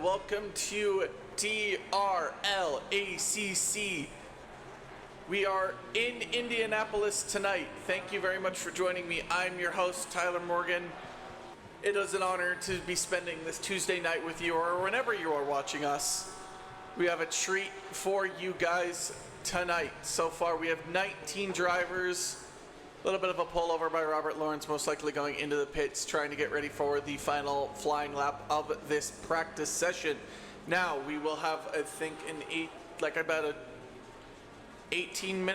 welcome to DRL ACC. We are in Indianapolis tonight. Thank you very much for joining me. I'm your host, Tyler Morgan. It is an honor to be spending this Tuesday night with you, or whenever you are watching us. We have a treat for you guys tonight. So far, we have 19 drivers. A little bit of a pullover by Robert Lawrence, most likely going into the pits, trying to get ready for the final flying lap of this practice session. Now, we will have, I think, about a 15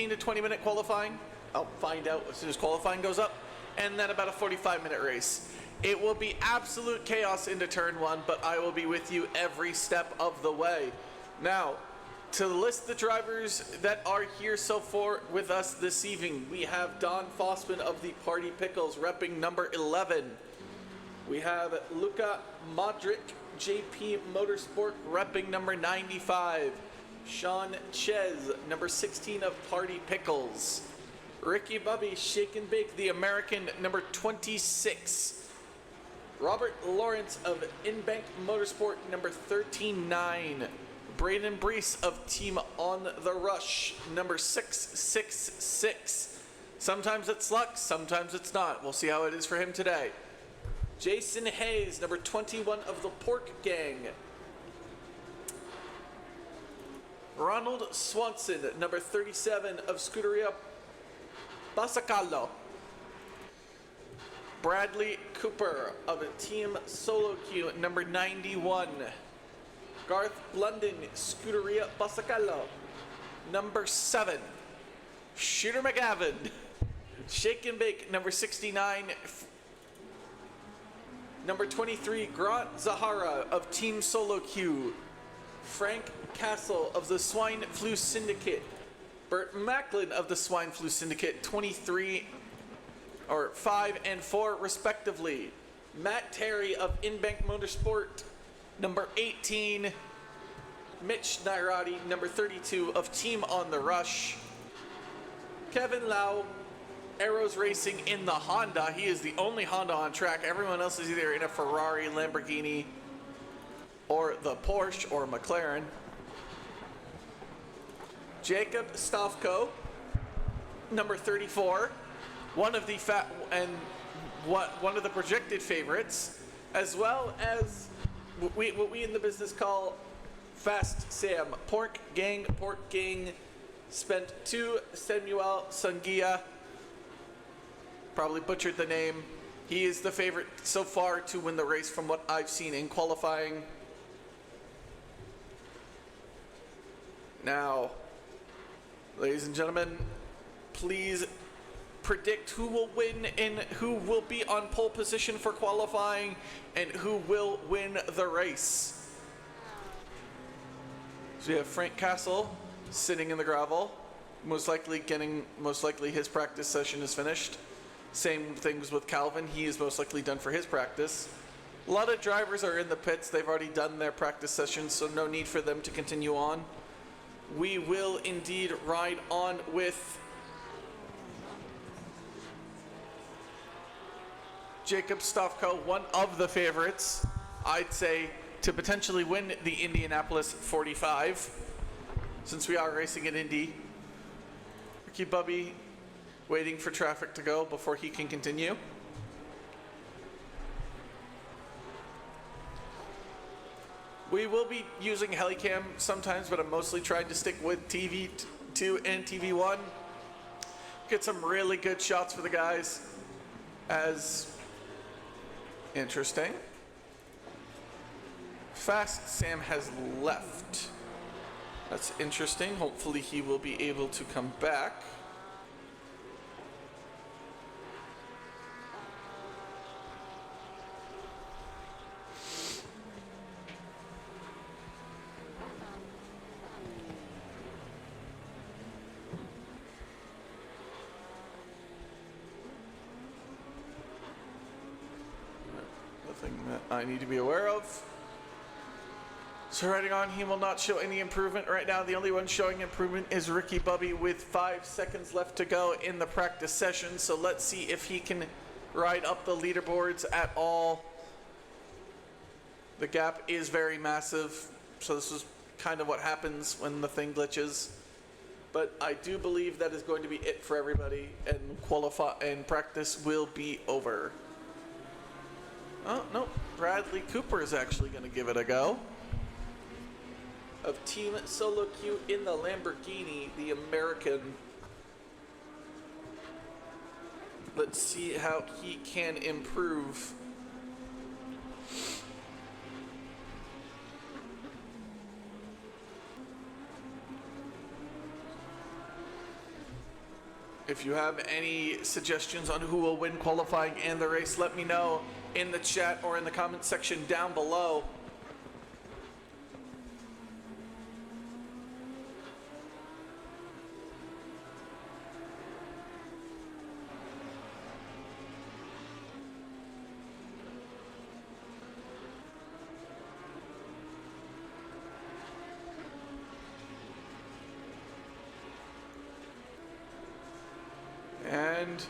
to 20 minute qualifying. I'll find out as soon as qualifying goes up. And then about a 45-minute race. It will be absolute chaos into turn one, but I will be with you every step of the way. Now, to list the drivers that are here so far with us this evening, we have Don Fossman of the Party Pickles, repping number 11. We have Luka Modric, JP Motorsport, repping number 95. Sean Ches, number 16 of Party Pickles. Ricky Bubby, Shake and Bake, the American, number 26. Robert Lawrence of Inbank Motorsport, number 13-9. Braden Brees of Team On The Rush, number 666. Sometimes it's luck, sometimes it's not. We'll see how it is for him today. Jason Hayes, number 21 of the Pork Gang. Ronald Swanson, number 37 of Scuderia Basacallo. Bradley Cooper of Team Solo Q, number 91. Garth Blunden, Scuderia Basacallo, number 7. Shooter McGavin, Shake and Bake, number 69. Number 23, Grant Zahara of Team Solo Q. Frank Castle of the Swine Flu Syndicate. Burt Macklin of the Swine Flu Syndicate, 5 and 4 respectively. Matt Terry of Inbank Motorsport, number 18. Mitch Nairati, number 32 of Team On The Rush. Kevin Lau, Arrows Racing in the Honda. He is the only Honda on track. Everyone else is either in a Ferrari, Lamborghini, or the Porsche or McLaren. Jacob Stavko, number 34, one of the projected favorites, as well as what we in the business call Fast Sam. Pork Gang spent to Samuel Sangia. Probably butchered the name. He is the favorite so far to win the race from what I've seen in qualifying. Now, ladies and gentlemen, please predict who will win and who will be on pole position for qualifying and who will win the race. So we have Frank Castle sitting in the gravel, most likely his practice session is finished. Same things with Calvin, he is most likely done for his practice. A lot of drivers are in the pits, they've already done their practice sessions, so no need for them to continue on. We will indeed ride on with Jacob Stavko, one of the favorites, I'd say, to potentially win the Indianapolis 45, since we are racing at Indy. Ricky Bubby waiting for traffic to go before he can continue. We will be using Helicam sometimes, but I'm mostly trying to stick with TV2 and TV1. Get some really good shots for the guys. As interesting. Fast Sam has left. That's interesting. Hopefully he will be able to come back. Nothing that I need to be aware of. So riding on, he will not show any improvement right now. The only one showing improvement is Ricky Bubby with 5 seconds left to go in the practice session. So let's see if he can ride up the leaderboards at all. The gap is very massive, so this is kind of what happens when the thing glitches. But I do believe that is going to be it for everybody, and practice will be over. Oh, no, Bradley Cooper is actually going to give it a go. Of Team Solo Q in the Lamborghini, the American. Let's see how he can improve. If you have any suggestions on who will win qualifying and the race, let me know in the chat or in the comment section down below. And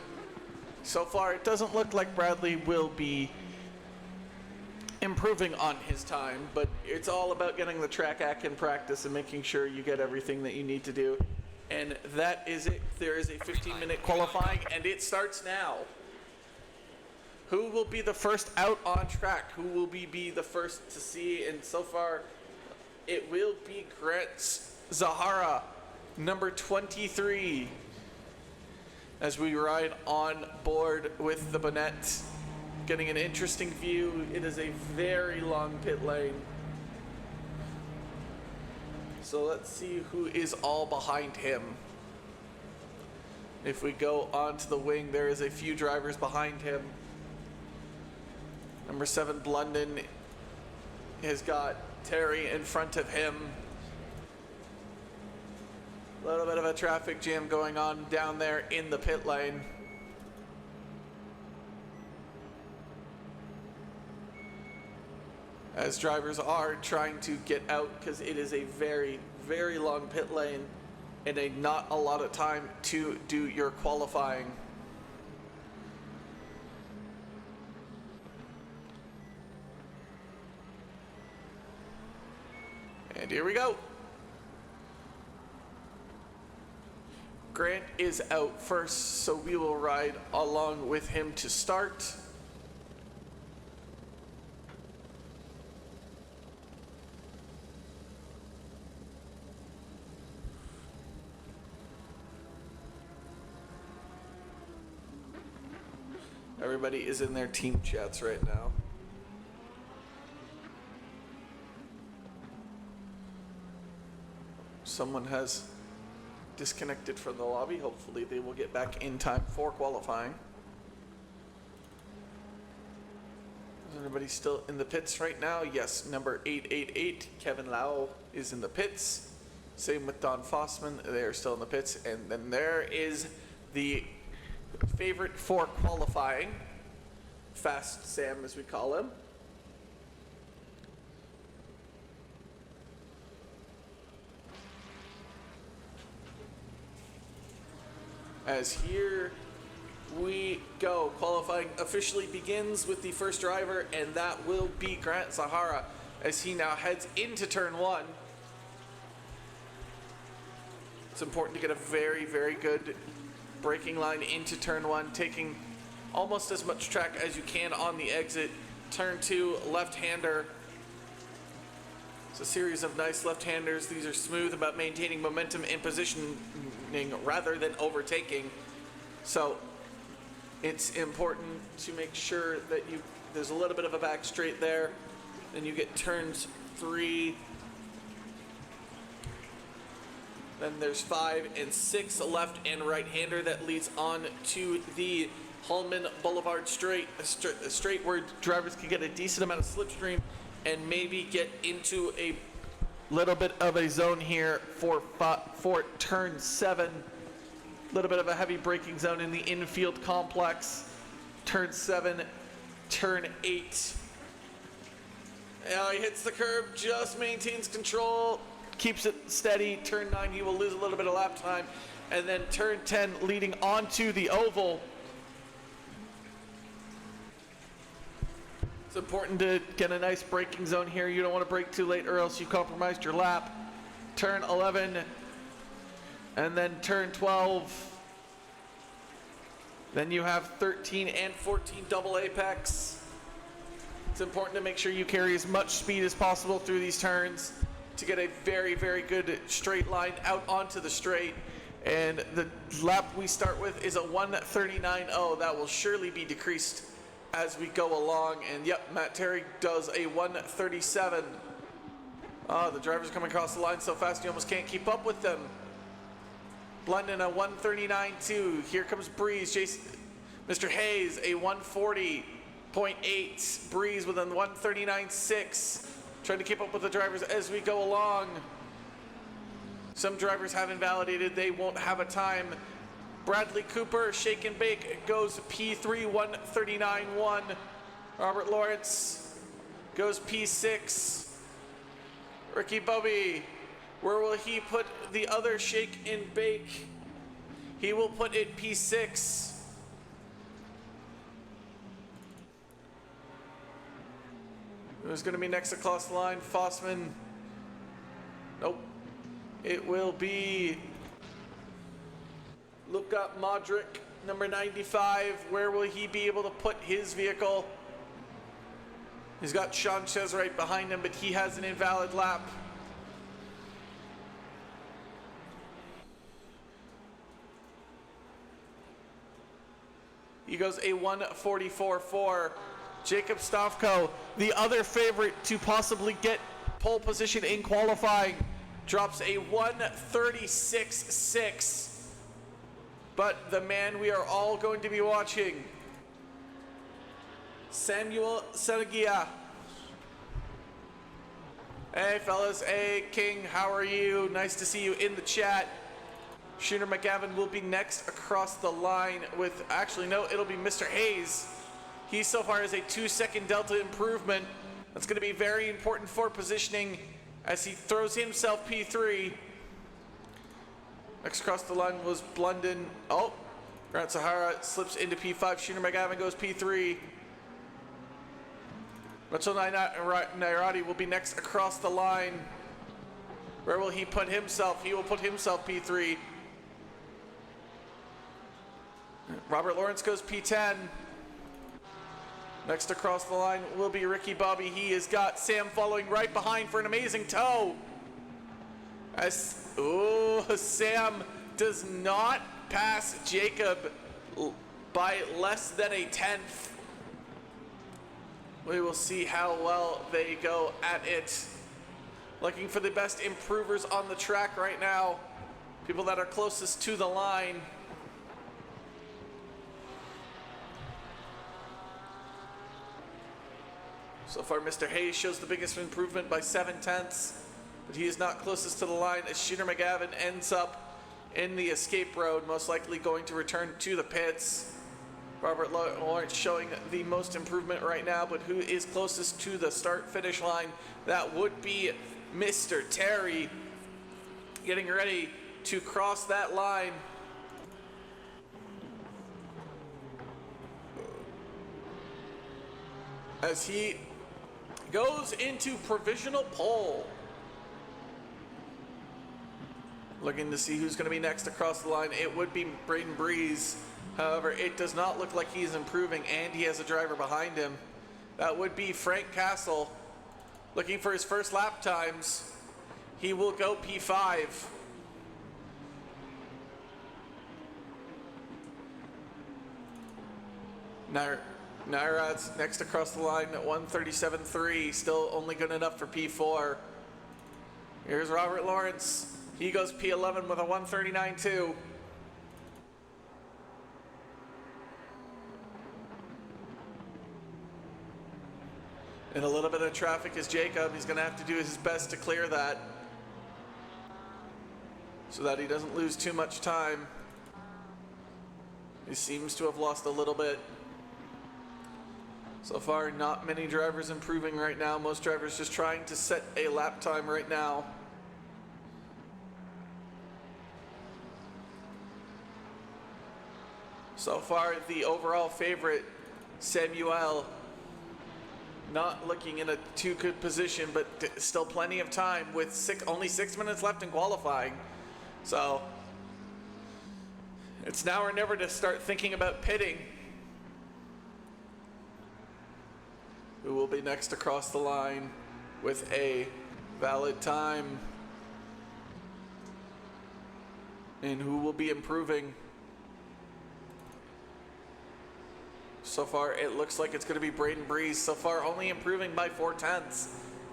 so far, it doesn't look like Bradley will be improving on his time, but it's all about getting the track act in practice and making sure you get everything that you need to do. And that is it. There is a 15-minute qualifying, and it starts now. Who will be the first out on track? Who will be the first to see? And so far, it will be Grant Zahara, number 23. As we ride on board with the Bonnet, getting an interesting view. It is a very long pit lane. So let's see who is all behind him. If we go onto the wing, there is a few drivers behind him. Number 7, Blunden, has got Terry in front of him. A little bit of a traffic jam going on down there in the pit lane. As drivers are trying to get out because it is a very, very long pit lane and not a lot of time to do your qualifying. And here we go. Grant is out first, so we will ride along with him to start. Everybody is in their team chats right now. Someone has disconnected from the lobby. Hopefully they will get back in time for qualifying. Is anybody still in the pits right now? Yes, number 888, Kevin Lau, is in the pits. Same with Don Fossman, they are still in the pits. And then there is the favorite for qualifying, Fast Sam as we call him. As here we go. Qualifying officially begins with the first driver, and that will be Grant Zahara as he now heads into turn 1. It's important to get a very, very good braking line into turn 1, taking almost as much track as you can on the exit. Turn 2, left-hander. It's a series of nice left-handers. These are smooth about maintaining momentum and positioning rather than overtaking. So it's important to make sure that there's a little bit of a back straight there. Then you get turns 3. Then there's 5 and 6, a left and right-hander that leads on to the Holman Boulevard straight, a straight where drivers can get a decent amount of slipstream and maybe get into a little bit of a zone here for turn 7. A little bit of a heavy braking zone in the infield complex. Turn 7, turn 8. Now he hits the curb, just maintains control, keeps it steady. Turn 9, he will lose a little bit of lap time. And then turn 10, leading onto the oval. It's important to get a nice braking zone here. You don't want to brake too late or else you compromised your lap. Turn 11 and then turn 12. Then you have 13 and 14 double apex. It's important to make sure you carry as much speed as possible through these turns to get a very, very good straight line out onto the straight. And the lap we start with is a 1:39.0. That will surely be decreased as we go along. And yep, Matt Terry does a 1:37. The drivers coming across the line so fast you almost can't keep up with them. Blunden a 1:39.2. Here comes Breeze. Mr. Hayes a 1:40.8. Breeze with a 1:39.6. Trying to keep up with the drivers as we go along. Some drivers have invalidated. They won't have a time. Bradley Cooper, shake and bake, goes P3, 1:39.1. Robert Lawrence goes P6. Ricky Bobby, where will he put the other shake and bake? He will put it P6. Who's going to be next across the line? Fossman. Nope. It will be Luka Modric, number 95. Where will he be able to put his vehicle? He's got Sanchez right behind him, but he has an invalid lap. He goes a 1:44.4. Jacob Stavko, the other favorite to possibly get pole position in qualifying, drops a 1:36.6. But the man we are all going to be watching, Samuel Senegia. Hey fellas, hey King, how are you? Nice to see you in the chat. Shooter McGavin will be next across the line with, actually no, it'll be Mr. Hayes. He so far has a 2-second delta improvement. That's going to be very important for positioning as he throws himself P3. Next across the line was Blunden. Oh, Grant Sahara slips into P5. Shooter McGavin goes P3. Mitchell Nairati will be next across the line. Where will he put himself? He will put himself P3. Robert Lawrence goes P10. Next across the line will be Ricky Bobby. He has got Sam following right behind for an amazing tow. Sam does not pass Jacob by less than a tenth. We will see how well they go at it. Looking for the best improvers on the track right now. People that are closest to the line. So far, Mr. Hayes shows the biggest improvement by 7/10, but he is not closest to the line as Shooter McGavin ends up in the escape road, most likely going to return to the pits. Robert Lawrence showing the most improvement right now, but who is closest to the start-finish line? That would be Mr. Terry, getting ready to cross that line. As he goes into provisional pole. Looking to see who's going to be next across the line. It would be Braden Breeze. However, it does not look like he's improving, and he has a driver behind him. That would be Frank Castle. Looking for his first lap times. He will go P5. Nairad's next across the line at 1:37.3, still only good enough for P4. Here's Robert Lawrence. He goes P11 with a 1:39.2. And a little bit of traffic is Jacob. He's going to have to do his best to clear that so that he doesn't lose too much time. He seems to have lost a little bit. So far, not many drivers improving right now. Most drivers just trying to set a lap time right now. So far, the overall favorite, Samuel not looking in a too good position, but still plenty of time with only 6 minutes left in qualifying. So it's now or never to start thinking about pitting. Who will be next across the line with a valid time? And who will be improving? So far, it looks like it's going to be Braden Breeze. So far, only improving by 0.4.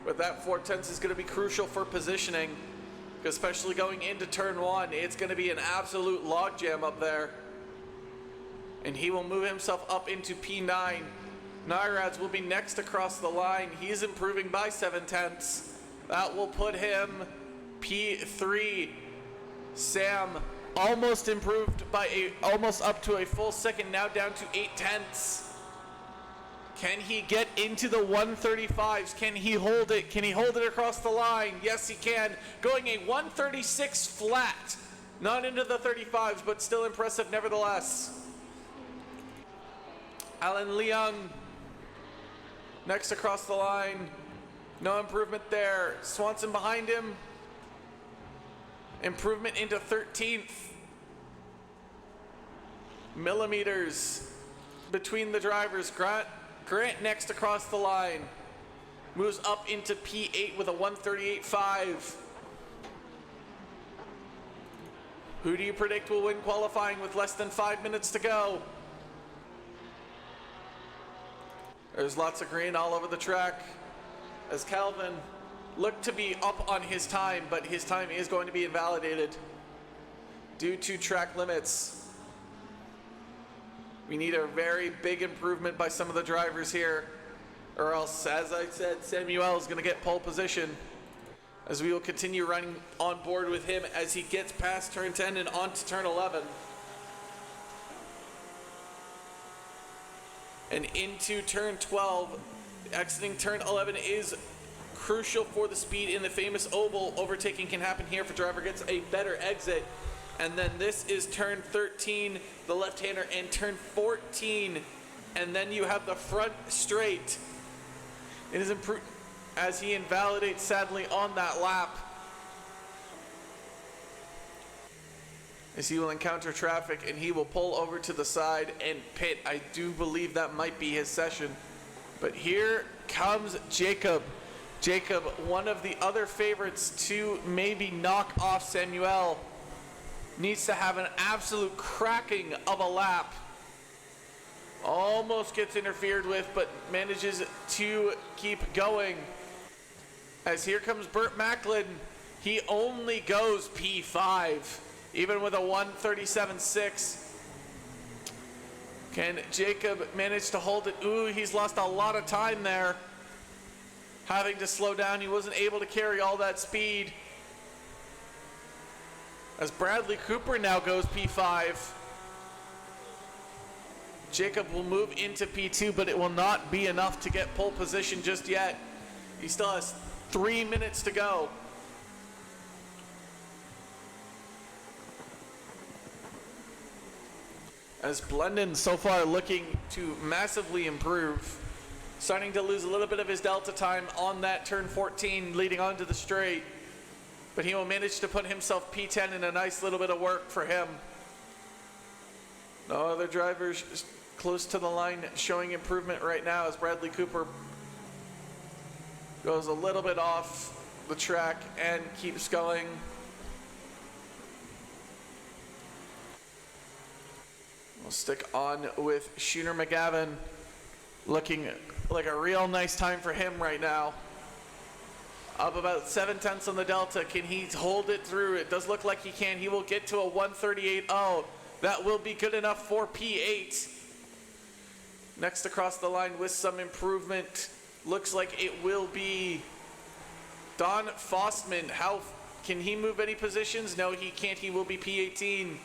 But that 0.4 is going to be crucial for positioning, especially going into turn 1. It's going to be an absolute logjam up there. And he will move himself up into P9. Nairads will be next across the line. He's improving by 0.7. That will put him P3. Sam almost improved by almost up to a full second, now down to 0.8. Can he get into the 135s? Can he hold it? Can he hold it across the line? Yes, he can. Going a 136 flat. Not into the 35s, but still impressive nevertheless. Alan Leung next across the line. No improvement there. Swanson behind him. Improvement into 13th. Millimeters between the drivers. Grant next across the line. Moves up into P8 with a 138.5. Who do you predict will win qualifying with less than 5 minutes to go? There's lots of green all over the track as Calvin looked to be up on his time, but his time is going to be invalidated due to track limits. We need a very big improvement by some of the drivers here, or else, as I said, Samuel is going to get pole position, as we will continue running on board with him as he gets past turn 10 and on to turn 11. And into turn 12, exiting turn 11 is crucial for the speed in the famous oval. Overtaking can happen here if a driver gets a better exit. And then this is turn 13, the left-hander, and turn 14. And then you have the front straight. It is improved as he invalidates sadly on that lap. As he will encounter traffic and he will pull over to the side and pit. I do believe that might be his session. But here comes Jacob. Jacob, one of the other favorites to maybe knock off Samuel, needs to have an absolute cracking of a lap. Almost gets interfered with, but manages to keep going. As here comes Burt Macklin. He only goes P5. Even with a 137.6. Can Jacob manage to hold it? Ooh, he's lost a lot of time there. Having to slow down. He wasn't able to carry all that speed. As Bradley Cooper now goes P5. Jacob will move into P2, but it will not be enough to get pole position just yet. He still has 3 minutes to go. As Blendon so far looking to massively improve, starting to lose a little bit of his delta time on that turn 14 leading onto the straight, but he will manage to put himself P10 in a nice little bit of work for him. No other drivers close to the line showing improvement right now as Bradley Cooper goes a little bit off the track and keeps going. We'll stick on with Shooter McGavin, looking like a real nice time for him right now. Up about 0.7 on the delta. Can he hold it through? It does look like he can. He will get to a 138.0. That will be good enough for P8. Next across the line with some improvement. Looks like it will be Don Fossman. How can he move any positions? No, he can't. He will be P18.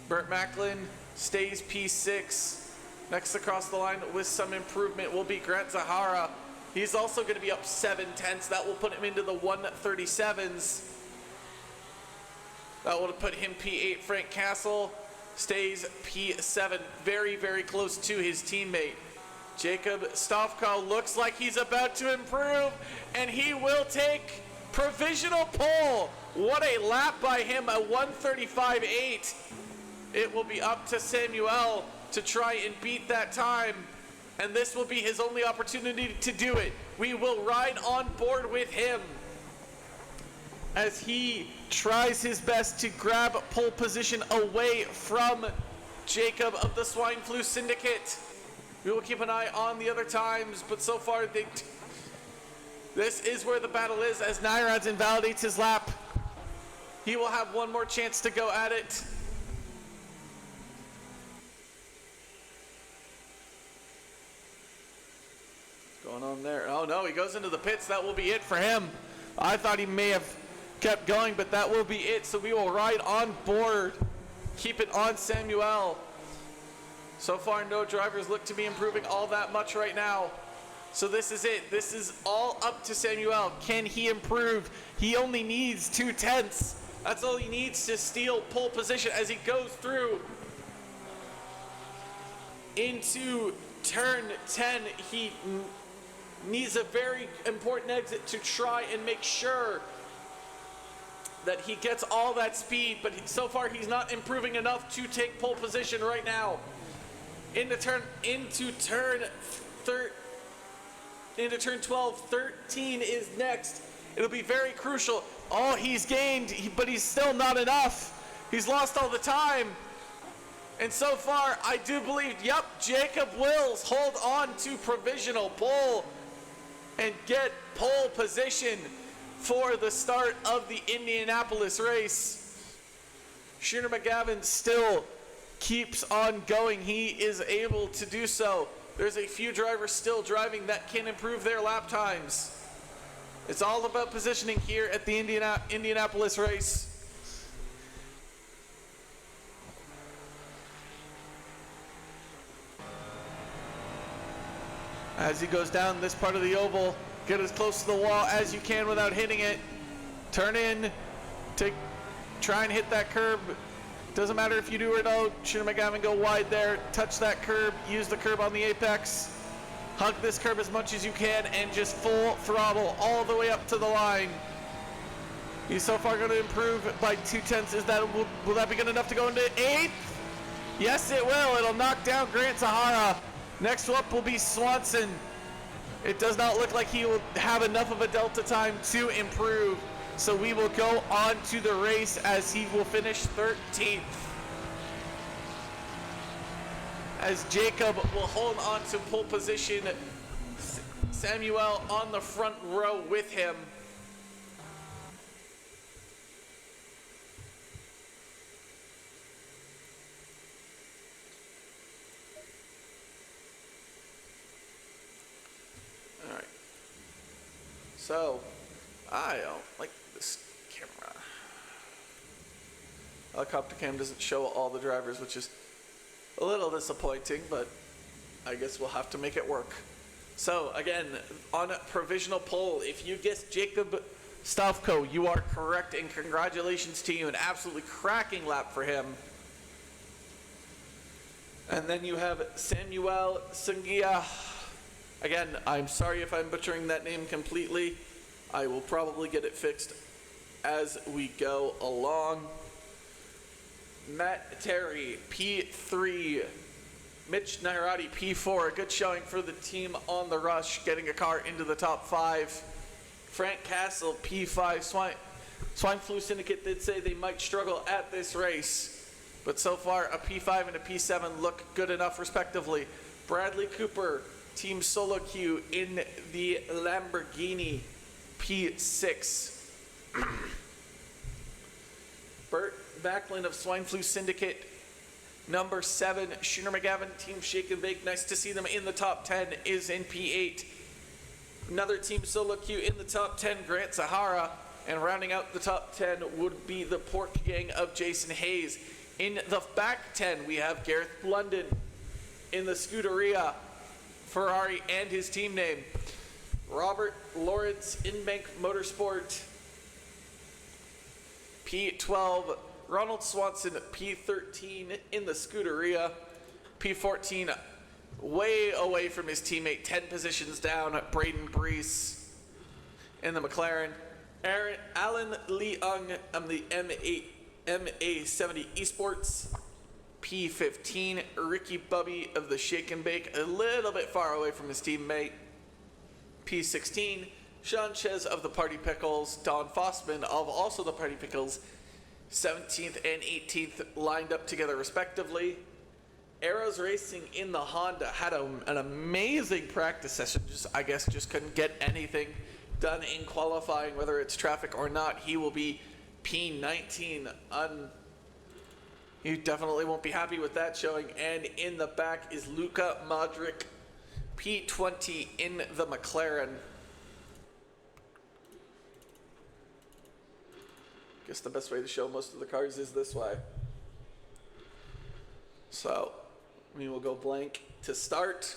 Burt Macklin stays P6. Next across the line with some improvement will be Grant Zahara. He's also going to be up 0.7. That will put him into the 137s. That will put him P8. Frank Castle stays P7. Very, very close to his teammate. Jacob Stavko looks like he's about to improve, and he will take provisional pole. What a lap by him, a 1:35.8. It will be up to Samuel to try and beat that time, and this will be his only opportunity to do it. We will ride on board with him as he tries his best to grab pole position away from Jacob of the Swine Flu Syndicate. We will keep an eye on the other times, but so far this is where the battle is as Nairads invalidates his lap. He will have one more chance to go at it. What's going on there? Oh no, he goes into the pits. That will be it for him. I thought he may have kept going, but that will be it. So we will ride on board. Keep it on Samuel. So far, no drivers look to be improving all that much right now. So this is it. This is all up to Samuel. Can he improve? He only needs 2/10. That's all he needs to steal pole position as he goes through into turn 10. He needs a very important exit to try and make sure that he gets all that speed, but so far he's not improving enough to take pole position right now. Into turn 12, 13 is next. It'll be very crucial. Oh, he's gained, but he's still not enough. He's lost all the time. And so far, I do believe, yep, Jacob Wills hold on to provisional pole and get pole position for the start of the Indianapolis race. Shooter McGavin still keeps on going. He is able to do so. There's a few drivers still driving that can improve their lap times. It's all about positioning here at the Indianapolis race. As he goes down this part of the oval, get as close to the wall as you can without hitting it. Turn in, try and hit that curb. Doesn't matter if you do or don't. Shooter McGavin, go wide there. Touch that curb. Use the curb on the apex. Hug this curb as much as you can and just full throttle all the way up to the line. He's so far going to improve by 2/10. Will that be good enough to go into 8th? Yes, it will. It'll knock down Grant Sahara. Next up will be Swanson. It does not look like he will have enough of a delta time to improve. So we will go on to the race as he will finish 13th. As Jacob will hold on to pole position. Samuel on the front row with him. All right. So, I don't like this camera. Helicopter cam doesn't show all the drivers, which is a little disappointing, but I guess we'll have to make it work. So again, on a provisional poll, if you guessed Jacob Stavko, you are correct, and congratulations to you. An absolutely cracking lap for him. And then you have Samuel Sungia. Again, I'm sorry if I'm butchering that name completely. I will probably get it fixed as we go along. Matt Terry, P3. Mitch Nairati, P4. A good showing for the team on the rush, getting a car into the top 5. Frank Castle, P5. Swine Flu Syndicate did say they might struggle at this race, but so far a P5 and a P7 look good enough respectively. Bradley Cooper, Team Solo Q in the Lamborghini, P6. Bert Backlund of Swine Flu Syndicate, number 7. Shooter McGavin, Team Shake and Bake, nice to see them in the top 10, is in P8. Another Team Solo Q in the top 10, Grant Sahara. And rounding out the top 10 would be the Pork Gang of Jason Hayes. In the back 10, we have Gareth London in the Scuderia Ferrari and his team name. Robert Lawrence, Inbank Motorsport, P12. Ronald Swanson, P13 in the Scuderia. P14, way away from his teammate, 10 positions down. Braden Brees in the McLaren. Alan Leung on the MA70 Esports. P15, Ricky Bubby of the Shake and Bake, a little bit far away from his teammate. P16, Sean Ches of the Party Pickles, Don Fossman of also the Party Pickles, 17th and 18th lined up together respectively. Arrows Racing in the Honda had an amazing practice session. I guess just couldn't get anything done in qualifying, whether it's traffic or not. He will be P19. You definitely won't be happy with that showing. And in the back is Luka Modric, P20 in the McLaren. Guess the best way to show most of the cars is this way. So we will go blank to start,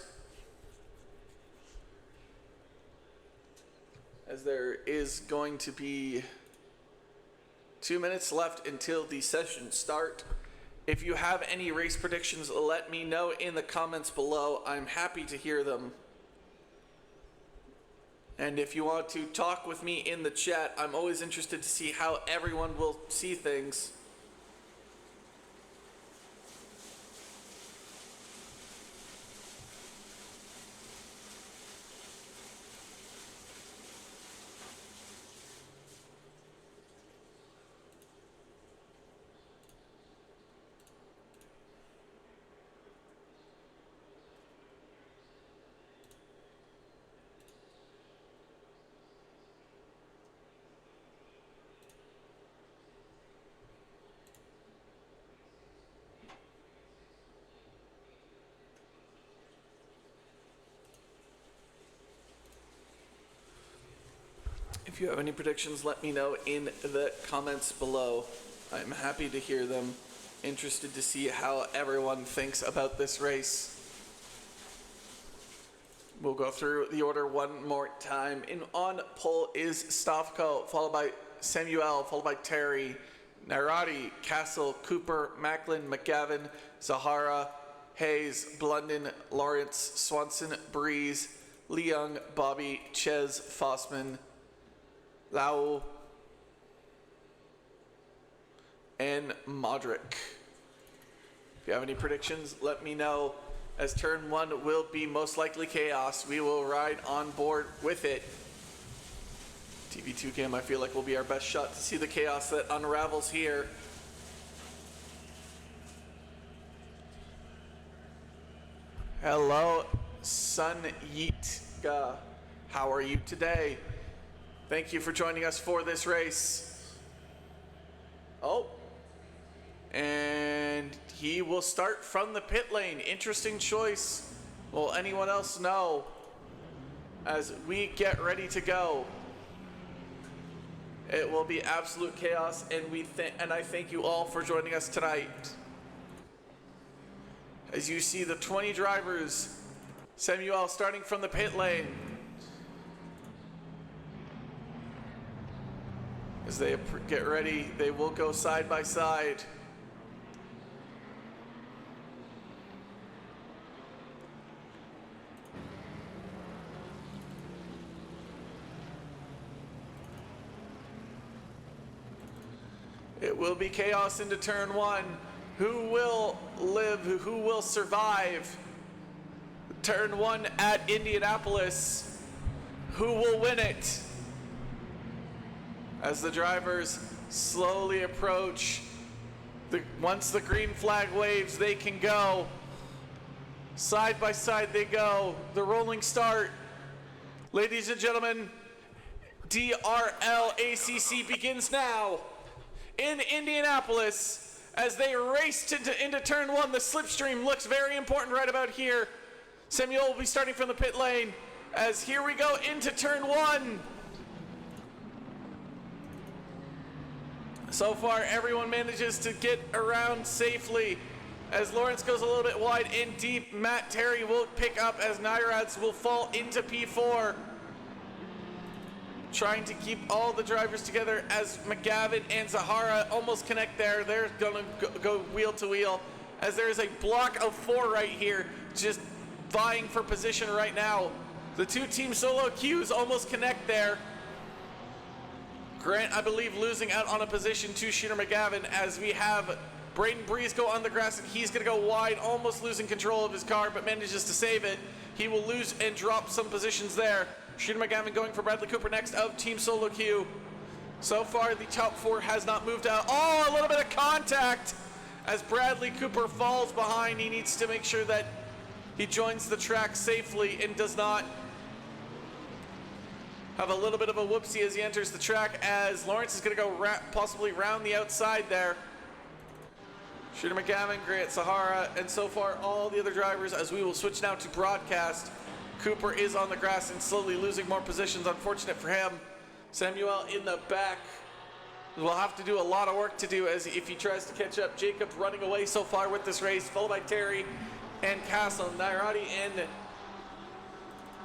as there is going to be 2 minutes left until the session start. If you have any race predictions, let me know in the comments below. I'm happy to hear them. And if you want to talk with me in the chat, I'm always interested to see how everyone will see things. If you have any predictions, let me know in the comments below. I'm happy to hear them. Interested to see how everyone thinks about this race. We'll go through the order one more time. On pole is Stavko, followed by Samuel, followed by Terry, Narati, Castle, Cooper, Macklin, McGavin, Zahara, Hayes, Blunden, Lawrence, Swanson, Breeze, Leung, Bobby, Ches, Fossman, Lau, and Modric. If you have any predictions, let me know, as turn one will be most likely chaos. We will ride on board with it. TV2 cam, I feel like, will be our best shot to see the chaos that unravels here. Hello, Sun Yeetga. How are you today? Thank you for joining us for this race. Oh, and he will start from the pit lane. Interesting choice. Will anyone else know as we get ready to go? It will be absolute chaos, and I thank you all for joining us tonight. As you see the 20 drivers, Samuel starting from the pit lane. As they get ready, they will go side by side. It will be chaos into turn one. Who will live? Who will survive? Turn one at Indianapolis. Who will win it? As the drivers slowly approach, once the green flag waves, they can go. Side by side they go. The rolling start. Ladies and gentlemen, DRL ACC begins now in Indianapolis as they raced into turn one. The slipstream looks very important right about here. Samuel will be starting from the pit lane as here we go into turn one. So far, everyone manages to get around safely as Lawrence goes a little bit wide and deep. Matt Terry will pick up as Nairads will fall into P4. Trying to keep all the drivers together as McGavin and Zahara almost connect there. They're gonna go wheel to wheel as there is a block of four right here. Just vying for position right now. The two team solo queues almost connect there. Grant, I believe, losing out on a position to Shooter McGavin as we have Braden Breeze go on the grass, and he's going to go wide, almost losing control of his car, but manages to save it. He will lose and drop some positions there. Shooter McGavin going for Bradley Cooper next of Team Solo Q. So far, the top four has not moved out. Oh, a little bit of contact as Bradley Cooper falls behind. He needs to make sure that he joins the track safely and does not have a little bit of a whoopsie as he enters the track, as Lawrence is going to go possibly round the outside there. Shooter McGavin, Grant Sahara, and so far all the other drivers, as we will switch now to broadcast. Cooper is on the grass and slowly losing more positions. Unfortunate for him. Samuel in the back will have to do a lot of work to do as if he tries to catch up. Jacob running away so far with this race, followed by Terry and Castle. Nairati and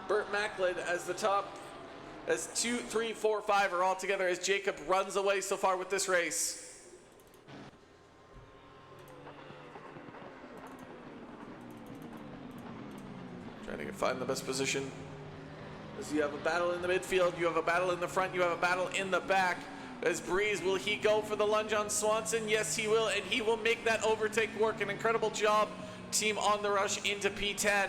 Burt Macklin as the top, as 2, 3, 4, 5 are all together as Jacob runs away so far with this race. Trying to find the best position. As you have a battle in the midfield, you have a battle in the front, you have a battle in the back. As Breeze, will he go for the lunge on Swanson? Yes, he will, and he will make that overtake work. An incredible job, team on the rush into P10.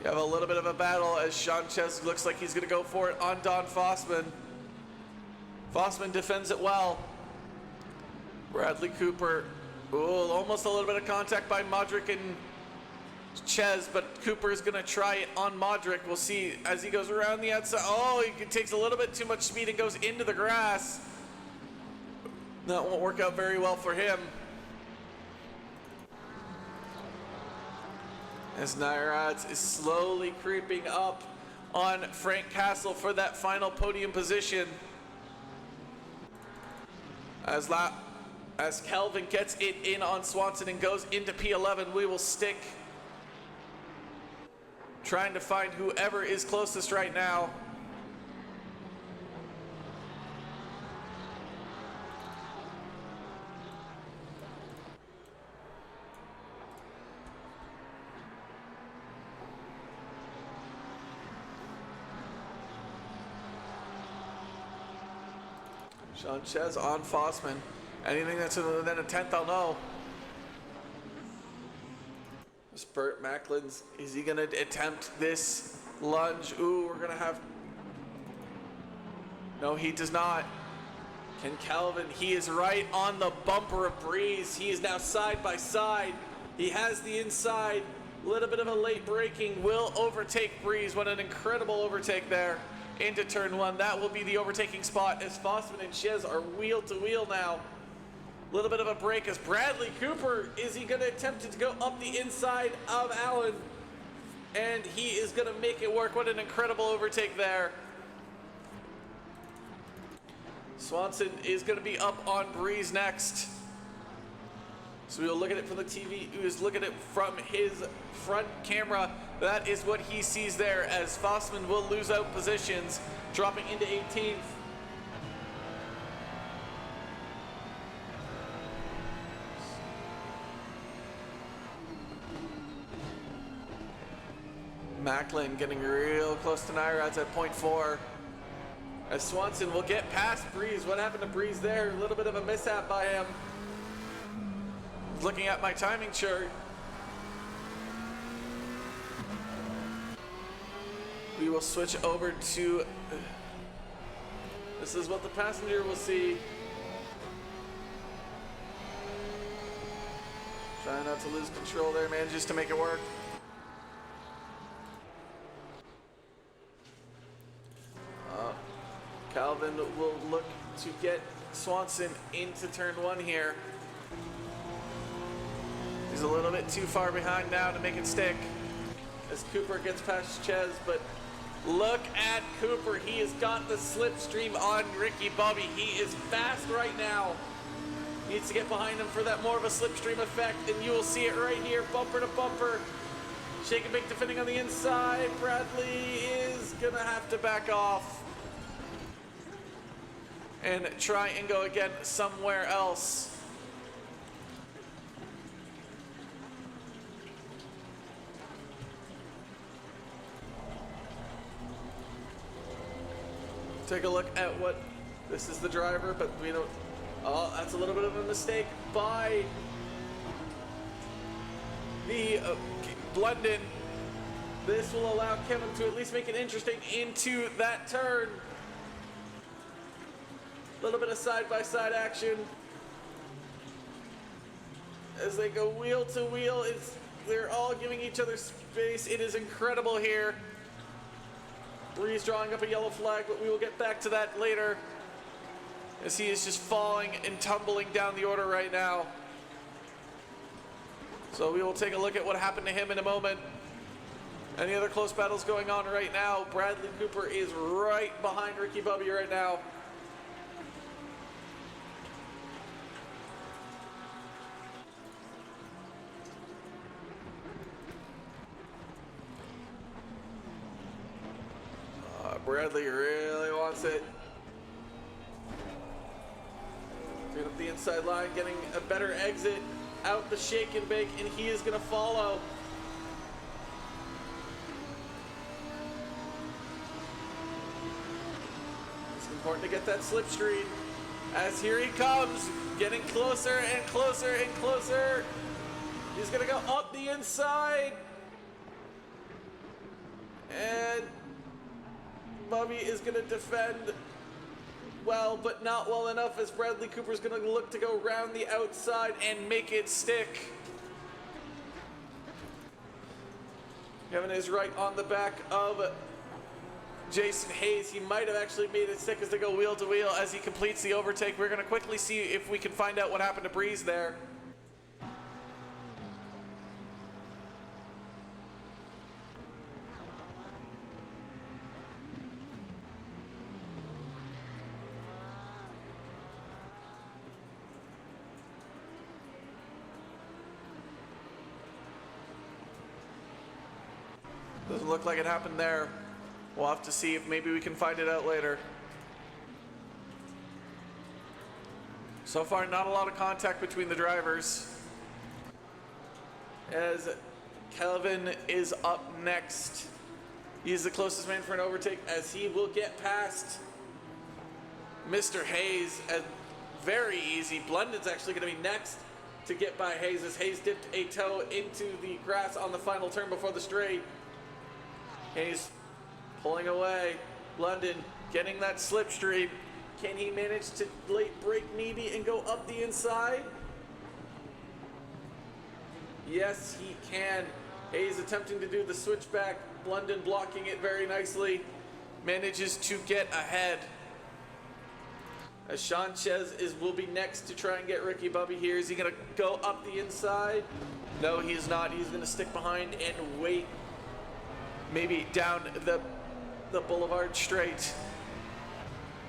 You have a little bit of a battle as Sean Ches looks like he's going to go for it on Don Fossman. Fossman defends it well. Bradley Cooper, ooh, almost a little bit of contact by Modric and Ches, but Cooper is going to try it on Modric. We'll see as he goes around the outside. Oh, he takes a little bit too much speed and goes into the grass. That won't work out very well for him. As Nairats is slowly creeping up on Frank Castle for that final podium position. As Kelvin gets it in on Swanson and goes into P11, we will stick trying to find whoever is closest right now. Sean Ches on Fossman. Anything that's within a tenth, I'll know. Burt Macklin's, is he gonna attempt this lunge? Ooh, we're gonna have, no, he does not. Can Calvin, he is right on the bumper of Breeze. He is now side by side. He has the inside, a little bit of a late braking, will overtake Breeze. What an incredible overtake there into turn one. That will be the overtaking spot as Fossman and Ches are wheel to wheel now. A little bit of a break as Bradley Cooper, is he going to attempt to go up the inside of Allen? And he is going to make it work. What an incredible overtake there. Swanson is going to be up on Breeze next. So we'll look at it from the TV. He was looking at it from his front camera. That is what he sees there as Fossman will lose out positions, dropping into 18th. Macklin getting real close to Nairats at 0.4. As Swanson will get past Breeze. What happened to Breeze there? A little bit of a mishap by him. Looking at my timing chart. We will switch over to, this is what the passenger will see. Trying not to lose control there, manages to make it work. Calvin will look to get Swanson into turn one here. He's a little bit too far behind now to make it stick as Cooper gets past Ches, but look at Cooper. He has got the slipstream on Ricky Bobby. He is fast right now. Needs to get behind him for that more of a slipstream effect, and you will see it right here, bumper to bumper. Shake and bake defending on the inside. Bradley is gonna have to back off and try and go again somewhere else. Take a look at what, this is the driver, but we don't, oh, that's a little bit of a mistake by the London. This will allow Kevin to at least make it interesting into that turn. A little bit of side-by-side action as they go wheel to wheel. They're all giving each other space. It is incredible here. Breeze drawing up a yellow flag, but we will get back to that later as he is just falling and tumbling down the order right now. So we will take a look at what happened to him in a moment. Any other close battles going on right now? Bradley Cooper is right behind Ricky Bobby right now. Bradley really wants it. Straight up the inside line, getting a better exit out the shake and bake, and he is going to follow. It's important to get that slipstream as here he comes, getting closer and closer and closer. He's going to go up the inside. And Bobby is going to defend well, but not well enough, as Bradley Cooper's going to look to go around the outside and make it stick. Kevin is right on the back of Jason Hayes. He might have actually made it stick as they go wheel to wheel as he completes the overtake. We're going to quickly see if we can find out what happened to Breeze there. Doesn't look like it happened there. We'll have to see if maybe we can find it out later. So far, not a lot of contact between the drivers. As Kelvin is up next. He's the closest man for an overtake as he will get past Mr. Hayes. Very easy. Blundon's actually going to be next to get by Hayes as Hayes dipped a toe into the grass on the final turn before the straight. Hayes pulling away. London getting that slipstream. Can he manage to late break maybe and go up the inside? Yes, he can. Hayes attempting to do the switchback. London blocking it very nicely. Manages to get ahead. As Sanchez will be next to try and get Ricky Bobby here. Is he going to go up the inside? No, he is not. He's going to stick behind and wait. Maybe down the boulevard straight.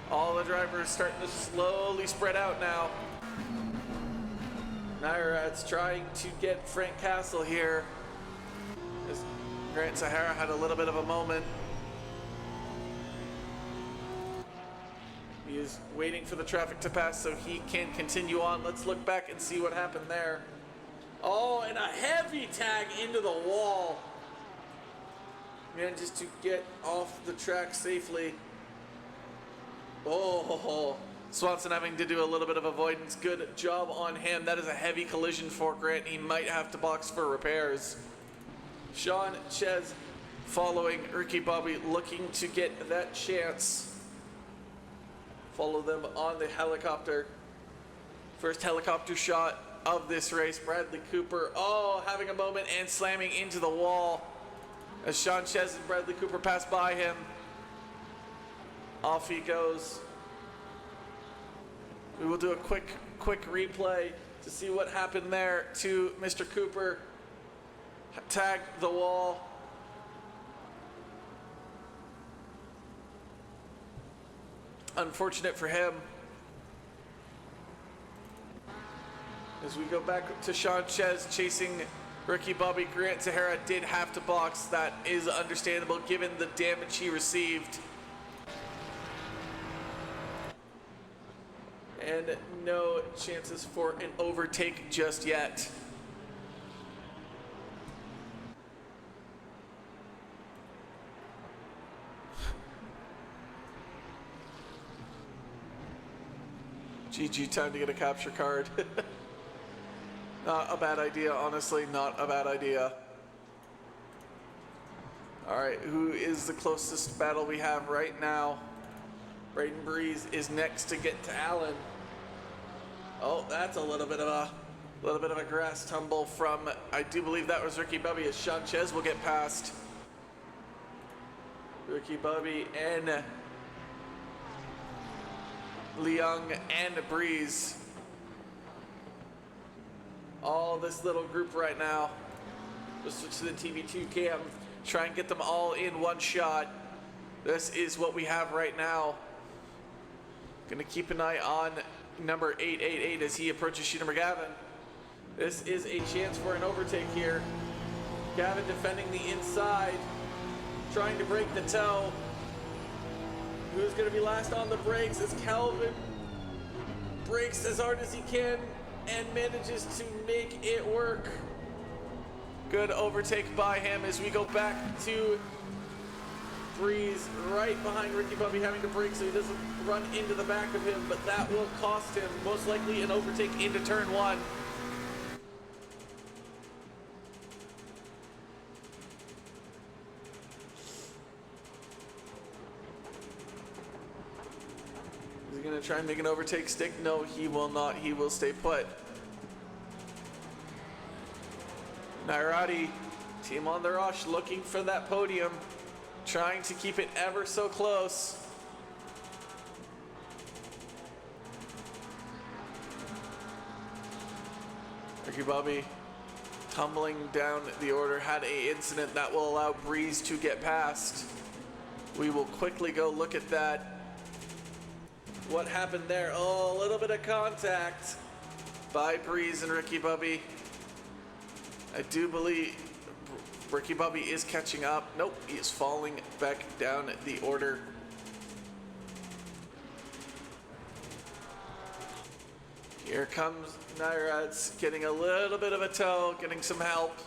All the drivers starting to slowly spread out now. Nairad's trying to get Frank Castle here. As Grant Sahara had a little bit of a moment. He is waiting for the traffic to pass so he can continue on. Let's look back and see what happened there. Oh, and a heavy tag into the wall. Manages to get off the track safely. Oh, Swanson having to do a little bit of avoidance. Good job on him. That is a heavy collision for Grant. He might have to box for repairs. Sean Ches following Ricky Bobby, looking to get that chance. Follow them on the helicopter. First helicopter shot of this race. Bradley Cooper, oh, having a moment and slamming into the wall. As Sean Ches and Bradley Cooper pass by him. Off he goes. We will do a quick replay to see what happened there to Mr. Cooper. Tagged the wall. Unfortunate for him. As we go back to Sean Ches chasing Ricky Bobby, Grant Sahara did have to box. That is understandable given the damage he received. And no chances for an overtake just yet. GG, time to get a capture card. Not a bad idea, honestly, not a bad idea. Alright, who is the closest battle we have right now? Braden Breeze is next to get to Allen. Oh, that's a little bit of a grass tumble from, I do believe that was Ricky Bubby, as Sanchez will get past Ricky Bubby and Leung and Breeze. All this little group right now. We'll switch to the TV2 cam. Try and get them all in one shot. This is what we have right now. Gonna keep an eye on number 888 as he approaches sheet number Gavin. This is a chance for an overtake here. Gavin defending the inside, trying to break the toe. Who's gonna be last on the brakes as Calvin brakes as hard as he can and manages to make it work. Good overtake by him as we go back to Breeze right behind Ricky Bubby, having to brake so he doesn't run into the back of him, but that will cost him most likely an overtake into turn one. Is he gonna try and make an overtake stick? No, he will not. He will stay put. Nairati, team on the rush, looking for that podium, trying to keep it ever so close. Ricky Bobby tumbling down the order, had a incident that will allow Breeze to get past. We will quickly go look at that. What happened there? Oh, a little bit of contact by Breeze and Ricky Bubby. I do believe Ricky Bubby is catching up. Nope, he is falling back down the order. Here comes Nairad's getting a little bit of a tow, getting some help.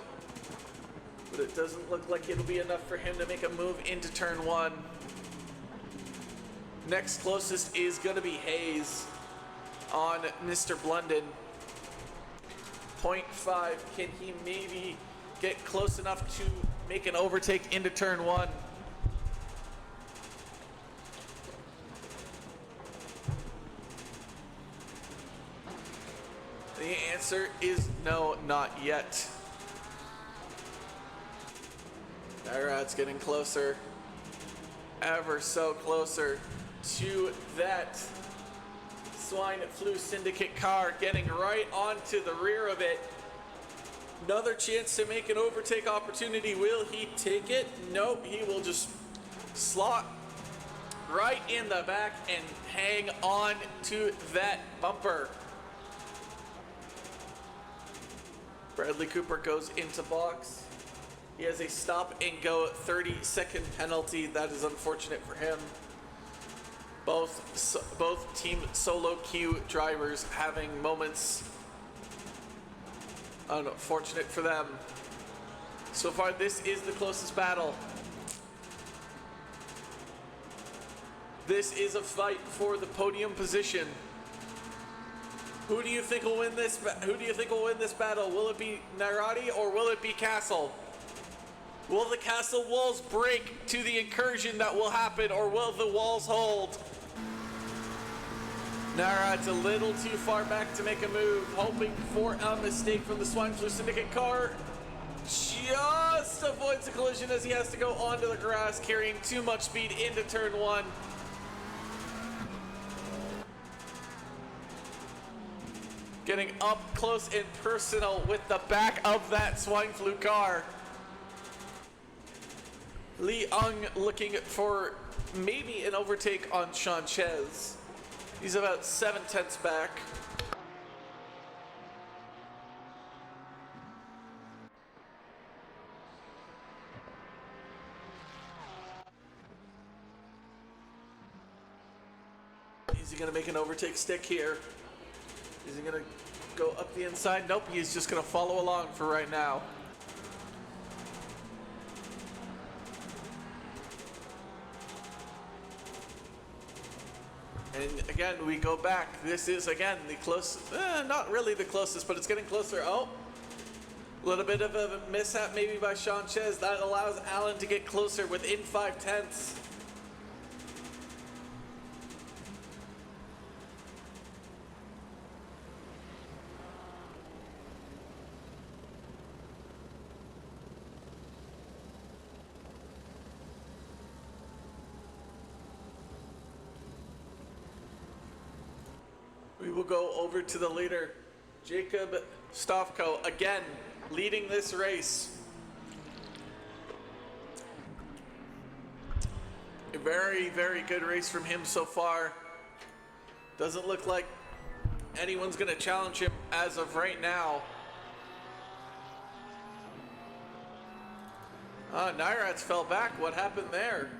But it doesn't look like it'll be enough for him to make a move into turn one. Next closest is going to be Hayes on Mr. Blunden. 0.5, can he maybe get close enough to make an overtake into turn one? The answer is no, not yet. Nairad's getting closer, ever so closer to that Swine Flu Syndicate car, getting right onto the rear of it. Another chance to make an overtake opportunity. Will he take it? Nope, he will just slot right in the back and hang on to that bumper. Bradley Cooper goes into box. He has a stop and go 30-second penalty. That is unfortunate for him. Both team solo queue drivers having moments. Unfortunate for them. So far, this is the closest battle. This is a fight for the podium position. Who do you think will win this? Who do you think will win this battle? Will it be Nairati or will it be Castle? Will the Castle walls break to the incursion that will happen, or will the walls hold? Nairat's a little too far back to make a move, hoping for a mistake from the Swine Flu Syndicate car. Just avoids a collision as he has to go onto the grass, carrying too much speed into turn one. Getting up close and personal with the back of that Swine Flu car. Lee Ung looking for maybe an overtake on Sanchez. He's about 7/10 back. Is he gonna make an overtake stick here? Is he gonna go up the inside? Nope, he's just gonna follow along for right now. And again, we go back. This is, again, the closest, not really the closest, but it's getting closer. Oh, a little bit of a mishap maybe by Sanchez. That allows Allen to get closer within 5/10. We will go over to the leader, Jacob Stavko, again leading this race. A very, very good race from him so far. Doesn't look like anyone's going to challenge him as of right now. Nairats fell back. What happened there?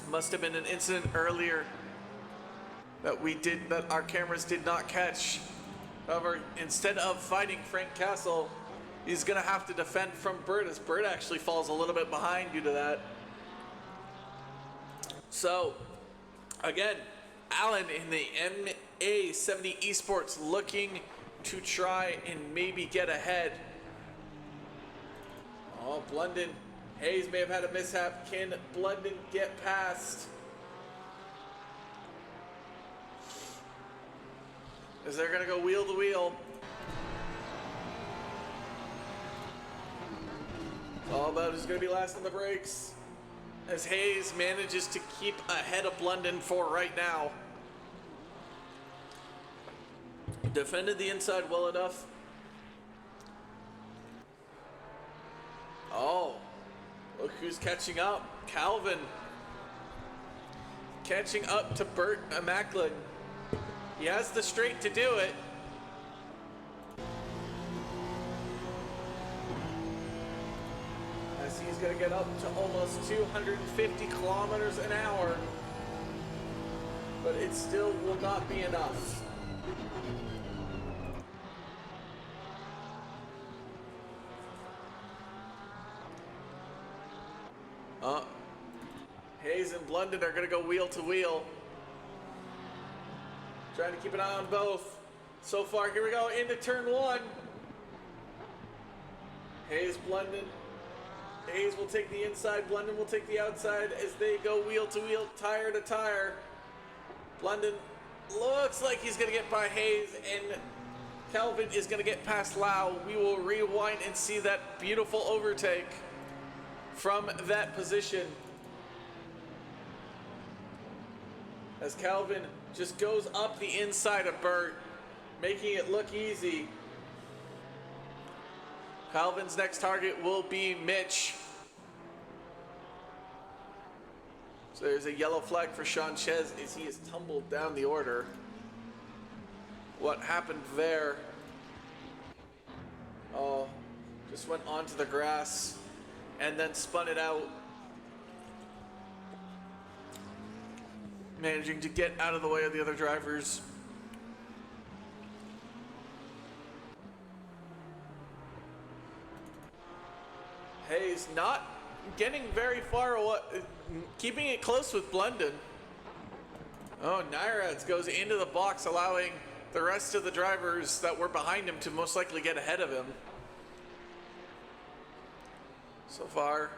Must have been an incident earlier that our cameras did not catch. However, instead of fighting Frank Castle, he's gonna have to defend from Burt, as Burt actually falls a little bit behind due to that. So, again, Allen in the MA70 Esports looking to try and maybe get ahead. Oh, Blunden. Hayes may have had a mishap. Can Blunden get past? As they're going to go wheel to wheel. It's all about who's going to be last on the brakes. As Hayes manages to keep ahead of Blunden for right now. Defended the inside well enough. Oh. Look who's catching up. Calvin. Catching up to Burt Macklin. He has the straight to do it. As he's going to get up to almost 250 kilometers an hour. But it still will not be enough. Hayes and Blunden are going to go wheel to wheel. Trying to keep an eye on both. So far, here we go into turn one. Hayes, Blunden. Hayes will take the inside. Blunden will take the outside as they go wheel to wheel, tire to tire. Blunden looks like he's going to get by Hayes, and Calvin is going to get past Lau. We will rewind and see that beautiful overtake from that position. As Calvin just goes up the inside of Burt, making it look easy. Calvin's next target will be Mitch. So there's a yellow flag for Sanchez as he is tumbled down the order. What happened there? Oh, just went onto the grass and then spun it out. Managing to get out of the way of the other drivers. Hayes not getting very far away, keeping it close with Blunden. Oh, Nairats goes into the box, allowing the rest of the drivers that were behind him to most likely get ahead of him. So far,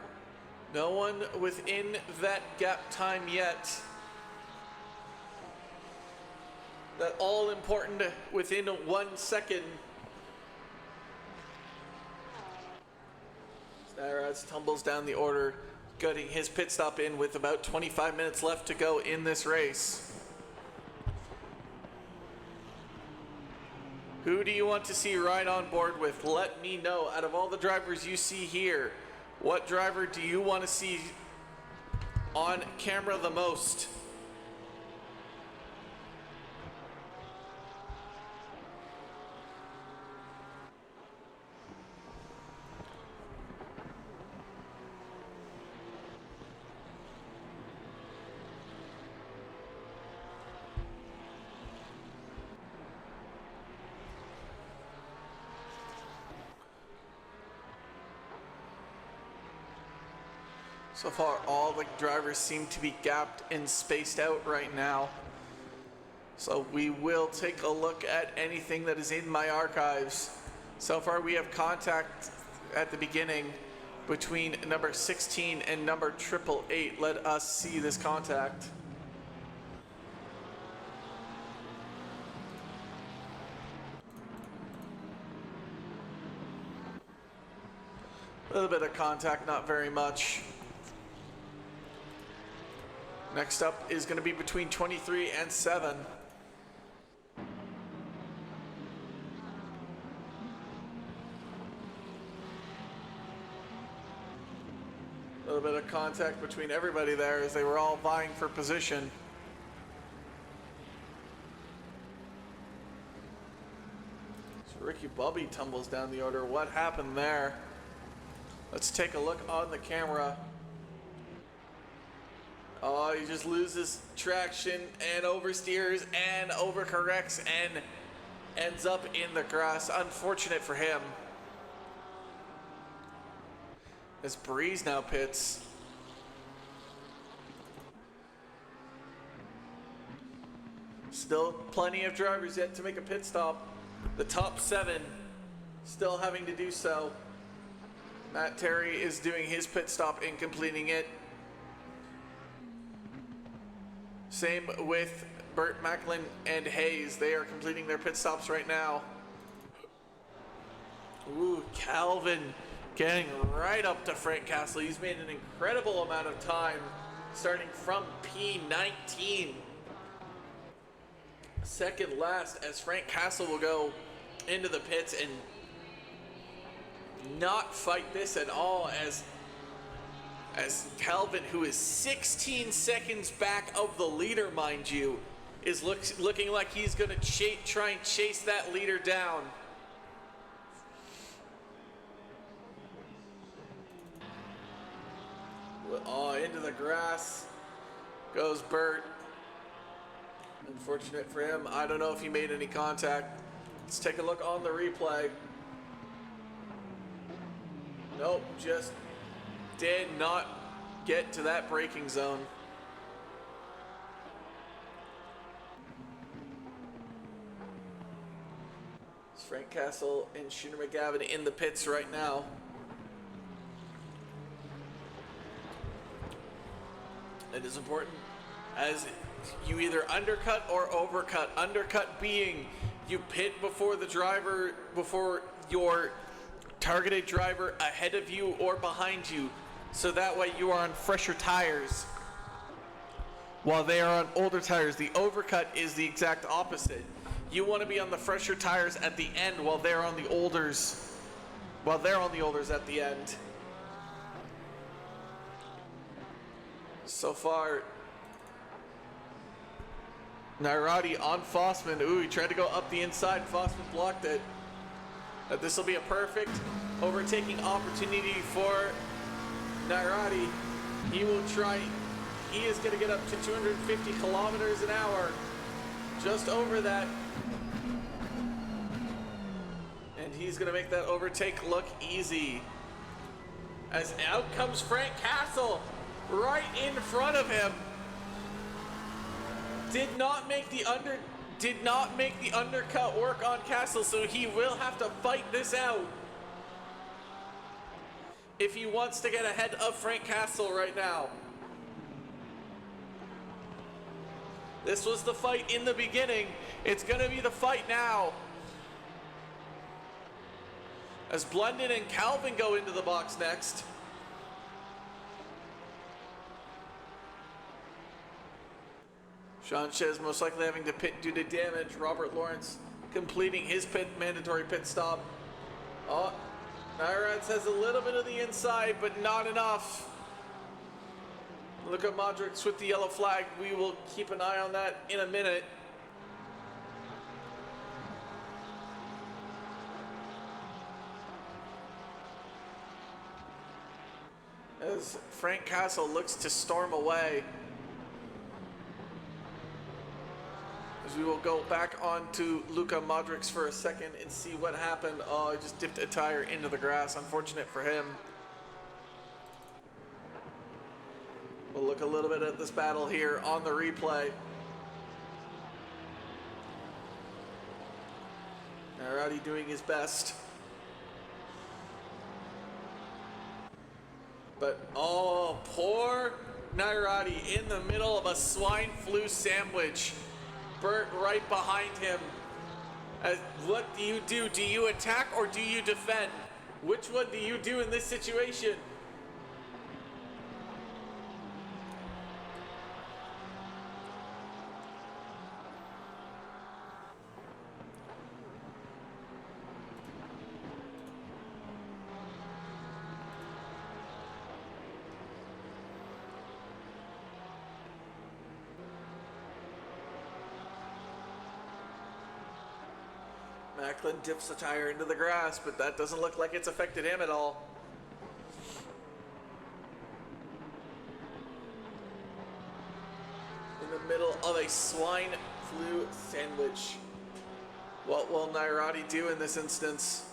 no one within that gap time yet. That all important within 1 second. Nairats tumbles down the order, getting his pit stop in with about 25 minutes left to go in this race. Who do you want to see ride on board with? Let me know. Out of all the drivers you see here, what driver do you want to see on camera the most? So far, all the drivers seem to be gapped and spaced out right now. So we will take a look at anything that is in my archives. So far, we have contact at the beginning between number 16 and number 888. Let us see this contact. A little bit of contact, not very much. Next up is going to be between 23 and 7. A little bit of contact between everybody there as they were all vying for position. So Ricky Bobby tumbles down the order. What happened there? Let's take a look on the camera. Oh, he just loses traction and oversteers and overcorrects and ends up in the grass. Unfortunate for him. As Breeze now pits. Still plenty of drivers yet to make a pit stop. The top 7 still having to do so. Matt Terry is doing his pit stop and completing it. Same with Burt Macklin and Hayes. They are completing their pit stops right now. Ooh, Calvin getting right up to Frank Castle. He's made an incredible amount of time, starting from P19. Second last, as Frank Castle will go into the pits and not fight this at all, as Calvin, who is 16 seconds back of the leader, mind you, is looking like he's going to try and chase that leader down. Oh, into the grass goes Burt. Unfortunate for him. I don't know if he made any contact. Let's take a look on the replay. Nope, just did not get to that braking zone. It's Frank Castle and Shooter McGavin in the pits right now. It is important as you either undercut or overcut. Undercut being you pit before your targeted driver ahead of you or behind you, so that way you are on fresher tires while they are on older tires. The overcut is the exact opposite. You want to be on the fresher tires at the end while they're on the olders at the end. So far, Nairati on Fossman. Ooh, he tried to go up the inside. Fossman blocked it. This will be a perfect overtaking opportunity for Nairati. He is going to get up to 250 kilometers an hour. Just over that. And he's going to make that overtake look easy. As out comes Frank Castle right in front of him. Did not make the undercut work on Castle, so he will have to fight this out if he wants to get ahead of Frank Castle right now. This was the fight in the beginning. It's going to be the fight now. As Blunden and Calvin go into the box next. Sean Shez most likely having to pit due to damage. Robert Lawrence completing his mandatory pit stop. Oh, Nairats has a little bit of the inside, but not enough. Luka Modric with the yellow flag. We will keep an eye on that in a minute. As Frank Castle looks to storm away. As we will go back on to Luka Modric for a second and see what happened. Oh, he just dipped a tire into the grass. Unfortunate for him. look a little bit at this battle here on the replay. Nairati doing his best. But, oh, poor Nairati in the middle of a swine flu sandwich. Bert right behind him. What do you do? Do you attack or do you defend? Which one do you do in this situation? Macklin dips the tire into the grass, but that doesn't look like it's affected him at all. In the middle of a swine flu sandwich. What will Nairati do in this instance?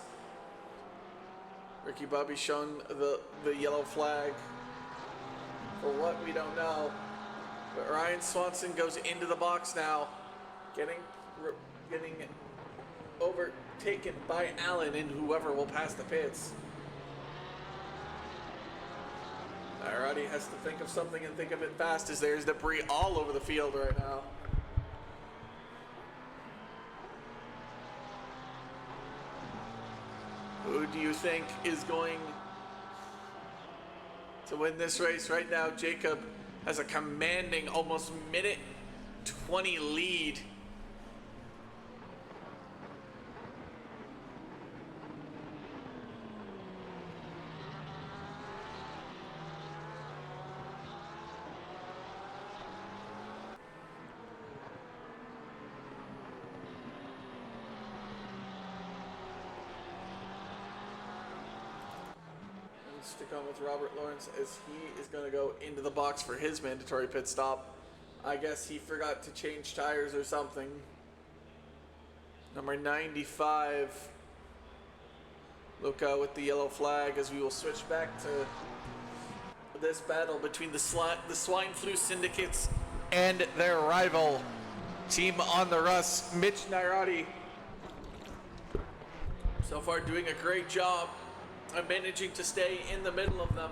Ricky Bobby showing the yellow flag. For what, we don't know. But Ryan Swanson goes into the box now, getting overtaken by Allen and whoever will pass the pits. Nairati has to think of something and think of it fast, as there's debris all over the field right now. Who do you think is going to win this race right now? Jacob has a commanding almost minute 20 lead. Stick on with Robert Lawrence as he is going to go into the box for his mandatory pit stop. I guess he forgot to change tires or something. Number 95, Luca with the yellow flag, as we will switch back to this battle between the Swine Flu Syndicates and their rival team on the Russ, Mitch Nairati. So far doing a great job of managing to stay in the middle of them.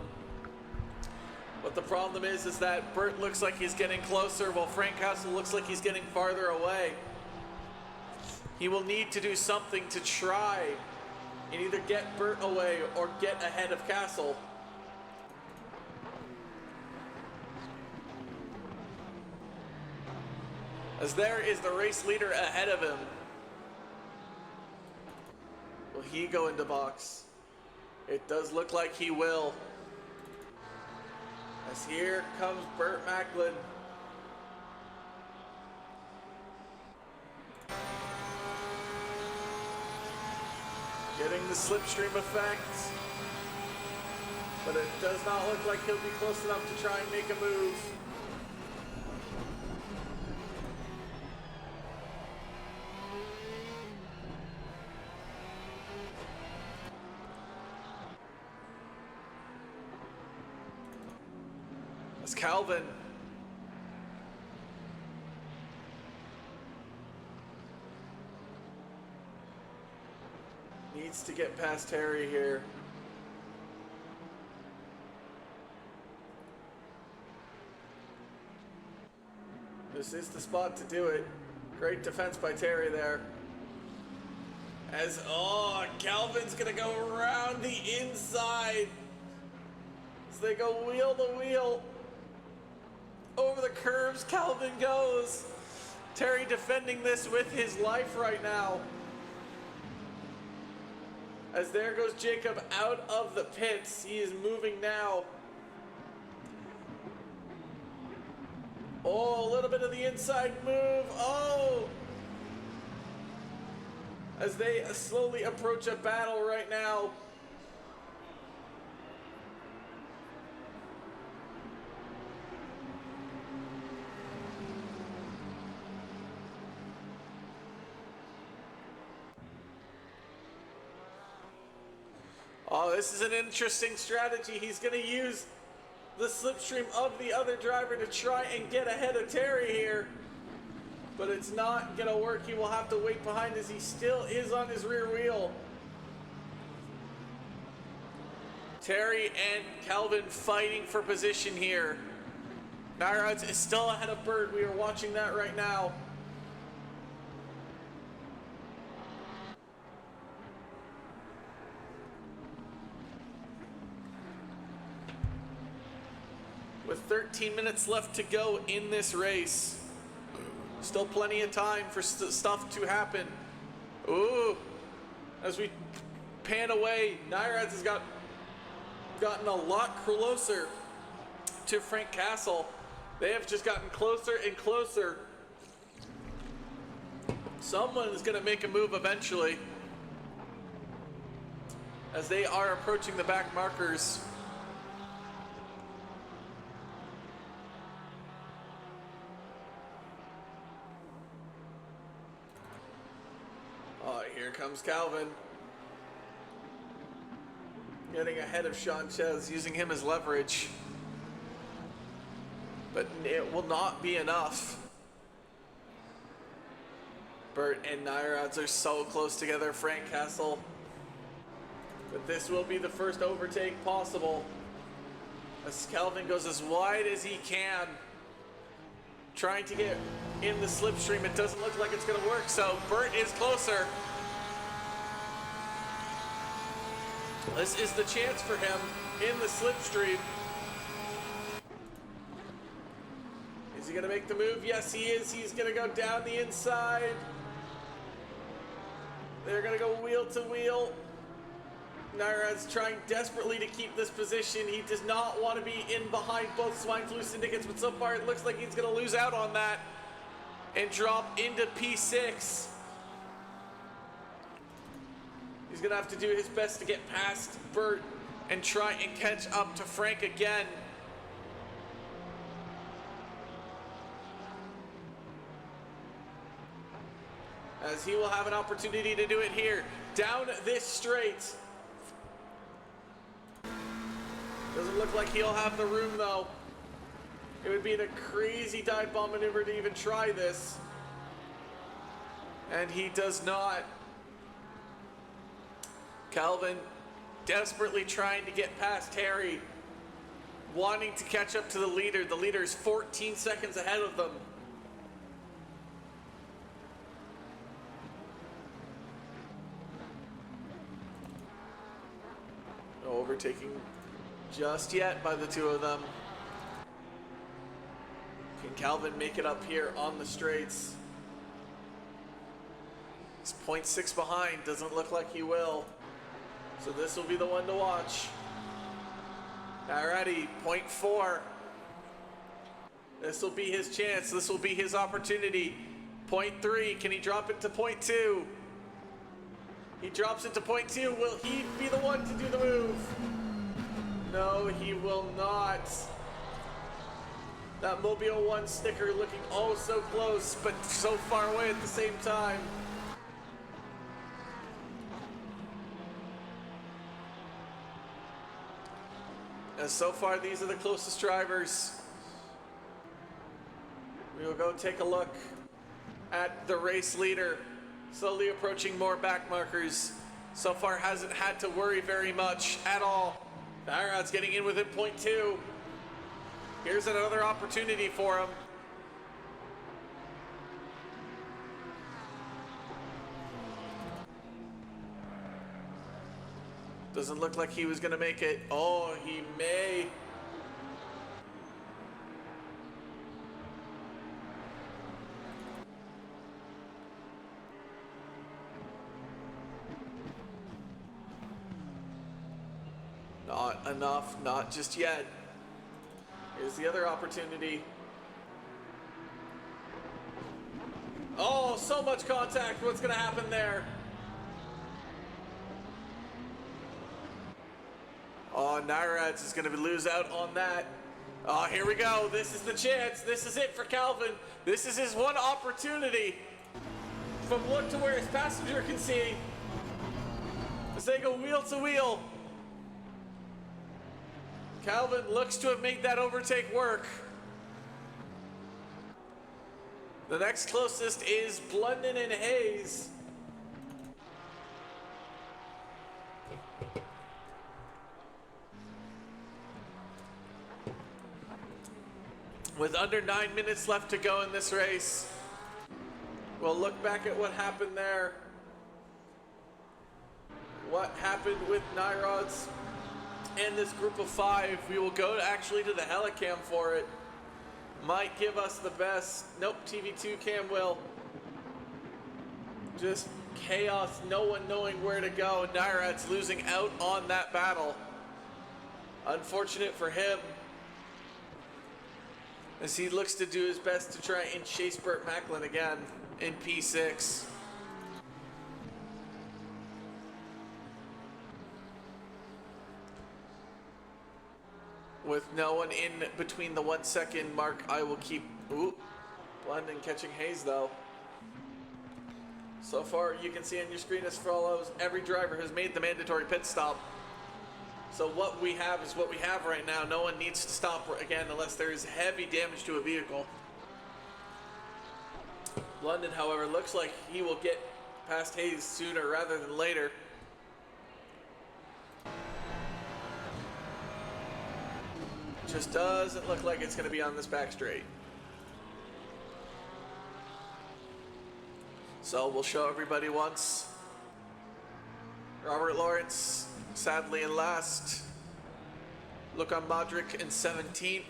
But the problem is that Bert looks like he's getting closer, while Frank Castle looks like he's getting farther away. He will need to do something to try and either get Bert away or get ahead of Castle. As there is the race leader ahead of him. Will he go into box? It does look like he will. As here comes Bert Macklin. Getting the slipstream effect. But it does not look like he'll be close enough to try and make a move. As Calvin needs to get past Terry here. This is the spot to do it. Great defense by Terry there. As, oh, Calvin's gonna go around the inside. As they go wheel to wheel. Over the curves, Calvin goes. Terry defending this with his life right now. As there goes Jacob out of the pits. He is moving now. Oh, a little bit of the inside move. Oh! As they slowly approach a battle right now. Oh, this is an interesting strategy he's going to use. the slipstream of the other driver to try and get ahead of Terry here. But it's not going to work. He will have to wait behind as he still is on his rear wheel. Terry and Calvin fighting for position here. Nyrod's is still ahead of Burt. We are watching that right now. With 13 minutes left to go in this race. Still plenty of time for stuff to happen. Ooh. As we pan away, Nyrod's has gotten a lot closer to Frank Castle. They have just gotten closer and closer. Someone is going to make a move eventually as they are approaching the back markers. Oh, here comes Calvin. Getting ahead of Sean Ches, using him as leverage. But it will not be enough. Burt and Nyrod's are so close together, Frank Castle. But this will be the first overtake possible. As Calvin goes as wide as he can. Trying to get in the slipstream. It doesn't look like it's going to work, so Burt is closer. This is the chance for him in the slipstream. Is he going to make the move? Yes, he is. He's going to go down the inside. They're going to go wheel to wheel. Nyrod's trying desperately to keep this position. He does not want to be in behind both swine flu syndicates, but so far it looks like he's going to lose out on that and drop into P6. He's going to have to do his best to get past Burt and try and catch up to Frank again. As he will have an opportunity to do it here. Down this straight. Doesn't look like he'll have the room though. It would be a crazy dive bomb maneuver to even try this. And he does not. Calvin desperately trying to get past Terry. Wanting to catch up to the leader. The leader is 14 seconds ahead of them. No overtaking just yet by the two of them. Can Calvin make it up here on the straights? He's 0.6 behind, doesn't look like he will. So this will be the one to watch. Alrighty, 0.4. This will be his chance, this will be his opportunity. 0.3, can he drop it to 0.2? He drops it to 0.2, will he be the one to do the move? No, he will not. That Mobile 1 sticker looking oh so close, but so far away at the same time. As so far, these are the closest drivers. We will go take a look at the race leader, slowly approaching more back markers. So far hasn't had to worry very much at all. Nyrod's getting in within 0.2. Here's another opportunity for him. Doesn't look like he was going to make it. Oh, he may. Not enough, not just yet. Here's the other opportunity. Oh, so much contact. What's going to happen there? Oh, Nyrod's is going to lose out on that. Oh, here we go. This is the chance. This is it for Calvin. This is his one opportunity. From look to where his passenger can see. As they go wheel to wheel. Calvin looks to have made that overtake work. The next closest is Blunden and Hayes. With under 9 minutes left to go in this race, we'll look back at what happened there. What happened with Nyrod's and this group of 5. We will go actually to the helicam for it. Might give us the best. Nope, TV2 cam will. Just chaos, no one knowing where to go. Nyrod's losing out on that battle. Unfortunate for him, as he looks to do his best to try and chase Burt Macklin again in P6. With no one in between the 1 second mark, I will keep, Blunden catching Hayes though. So far, you can see on your screen as follows: every driver has made the mandatory pit stop. So what we have is what we have right now. No one needs to stop again unless there is heavy damage to a vehicle. Blunden, however, looks like he will get past Hayes sooner rather than later. Just doesn't look like it's going to be on this back straight. So we'll show everybody once. Robert Lawrence, sadly in last. Luka Modric in 17th.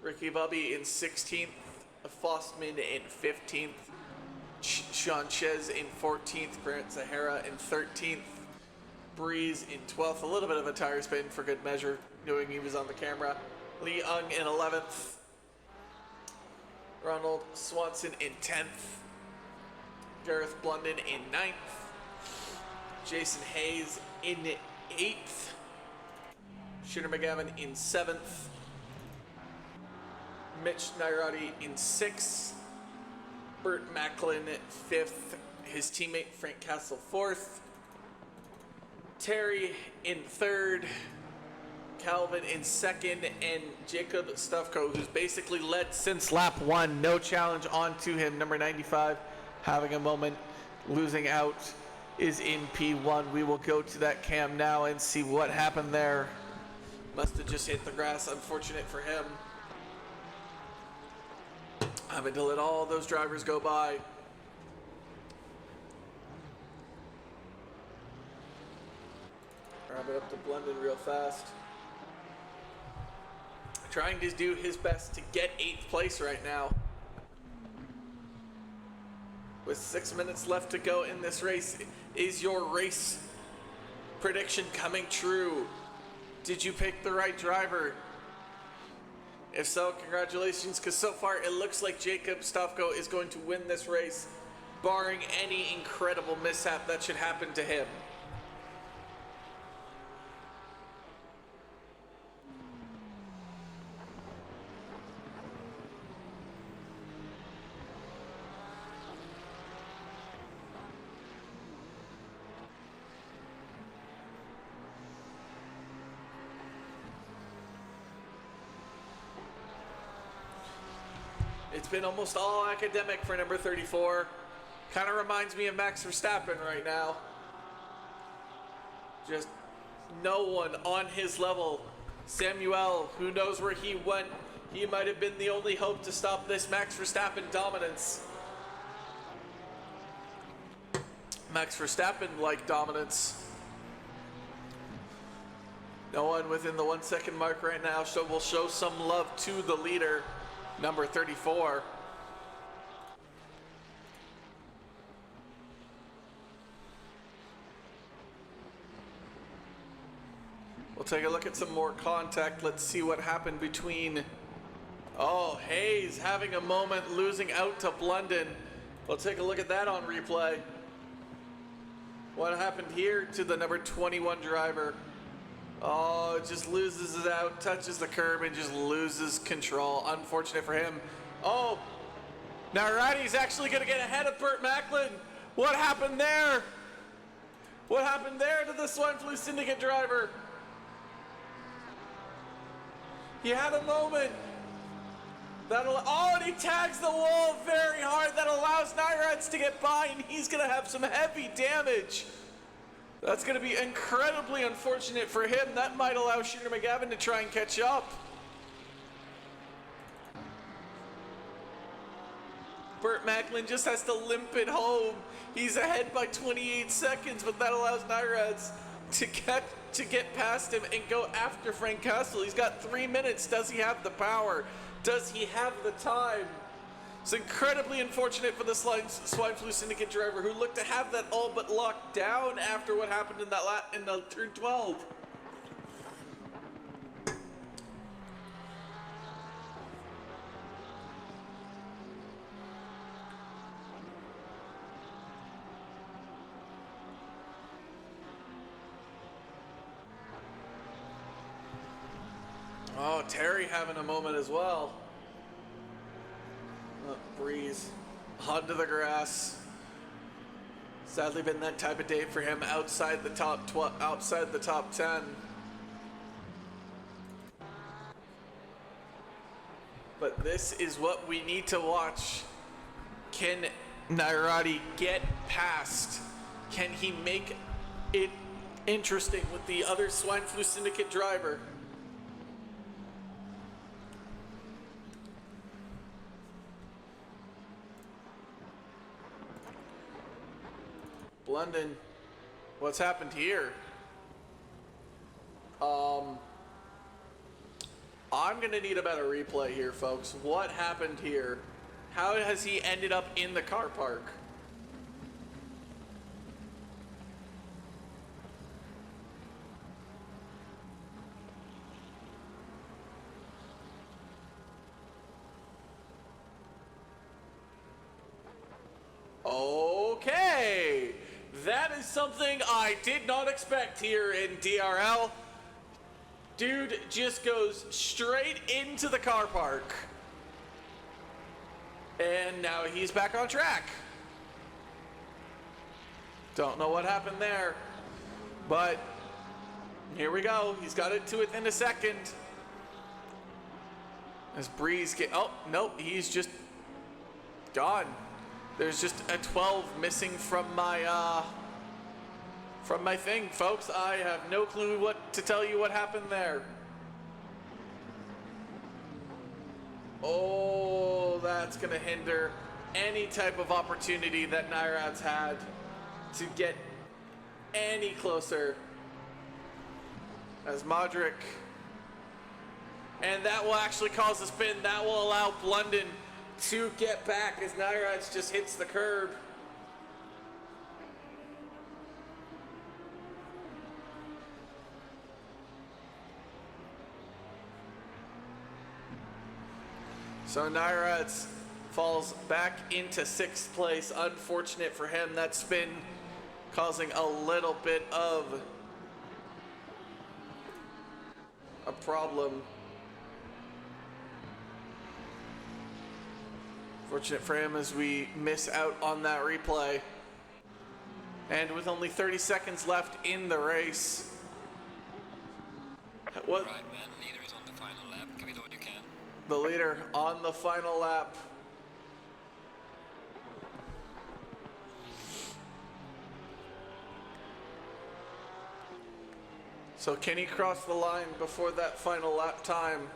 Ricky Bubby in 16th. Fostman in 15th. Sean Chez in 14th. Grant Zahara in 13th. Breeze in 12th. A little bit of a tire spin for good measure, knowing he was on the camera. Lee Ung in 11th. Ronald Swanson in 10th. Gareth Blunden in 9th. Jason Hayes in 8th. Shooter McGavin in 7th. Mitch Nairati in 6th. Burt Macklin 5th. His teammate Frank Castle 4th. Terry in 3rd. Calvin in 2nd, and Jacob Stufko, who's basically led since lap 1. No challenge onto him. Number 95 having a moment, losing out, is in P1. We will go to that cam now and see what happened there. Must have just hit the grass. Unfortunate for him. Having to let all those drivers go by. Grab it up to Blunden real fast. Trying to do his best to get 8th place right now. With 6 minutes left to go in this race, is your race prediction coming true? Did you pick the right driver? If so, congratulations, because so far it looks like Jacob Stofko is going to win this race, barring any incredible mishap that should happen to him. It's been almost all academic for number 34. Kind of reminds me of Max Verstappen right now. Just no one on his level. Samuel, who knows where he went? He might have been the only hope to stop this Max Verstappen dominance. Max Verstappen-like dominance. No one within the 1 second mark right now, so we'll show some love to the leader. Number 34. We'll take a look at some more contact. Let's see what happened between... Oh, Hayes having a moment, losing out to Blunden. We'll take a look at that on replay. What happened here to the number 21 driver? Oh, it just loses it out, touches the curb, and just loses control. Unfortunate for him. Oh, Nairati's actually going to get ahead of Burt Macklin. What happened there? What happened there to the Swine Flu Syndicate driver? He had a moment. Oh, and he tags the wall very hard. That allows Nyrats to get by, and he's going to have some heavy damage. That's going to be incredibly unfortunate for him. That might allow Shooter McGavin to try and catch up. Burt Macklin just has to limp it home. He's ahead by 28 seconds, but that allows Nyrats to get past him and go after Frank Castle. He's got 3 minutes. Does he have the power? Does he have the time? It's incredibly unfortunate for the Swine Flu Syndicate driver who looked to have that all but locked down after what happened in the turn 12. Oh, Terry having a moment as well. Breeze onto the grass. Sadly been that type of day for him outside the top 10. But this is what we need to watch. Can Nairati get past? Can he make it interesting with the other Swine Flu Syndicate driver? London, what's happened here? I'm gonna need a better replay here, folks. What happened here? How has he ended up in the car park? Okay. That is something I did not expect here in DRL. Dude just goes straight into the car park. And now he's back on track. Don't know what happened there. But here we go. He's got it to it in a second. As Breeze oh, nope, he's just gone. There's just a 12 missing from my thing, folks. I have no clue what to tell you what happened there. Oh, that's gonna hinder any type of opportunity that Nairad's had to get any closer. As Modric, and that will actually cause a spin. That will allow Blunden to get back as Nairad's just hits the curb. So Nairad's falls back into 6th place. Unfortunate for him, that spin causing a little bit of a problem. Fortunate for him as we miss out on that replay. And with only 30 seconds left in the race. What? Right, man. Leader is on the final lap. Give me what you can. The leader on the final lap. So can he cross the line before that final lap time?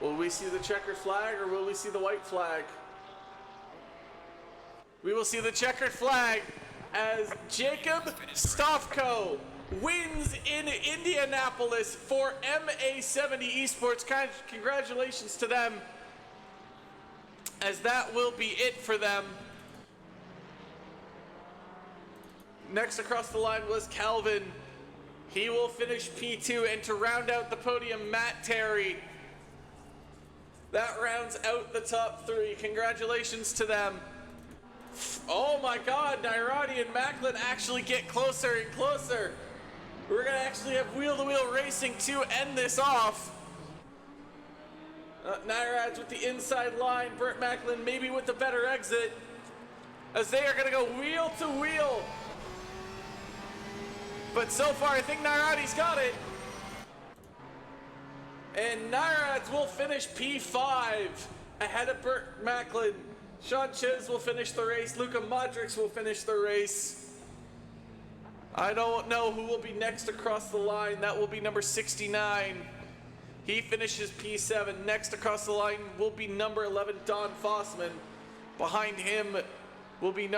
Will we see the checkered flag or will we see the white flag? We will see the checkered flag as Jacob Stofko wins in Indianapolis for MA70 Esports. Congratulations to them, as that will be it for them. Next across the line was Calvin. He will finish P2, and to round out the podium, Matt Terry. That rounds out the top 3. Congratulations to them. Oh my God, Nairati and Macklin actually get closer and closer. We're gonna actually have wheel-to-wheel racing to end this off. Nairad's with the inside line. Burt Macklin maybe with the better exit, as they are gonna go wheel to wheel. But so far, I think Nairati's got it. And Nairats will finish P5 ahead of Burt Macklin. Sean Chiz will finish the race. Luka Modric will finish the race. I don't know who will be next across the line. That will be number 69. He finishes P7. Next across the line will be number 11, Don Fossman. Behind him will be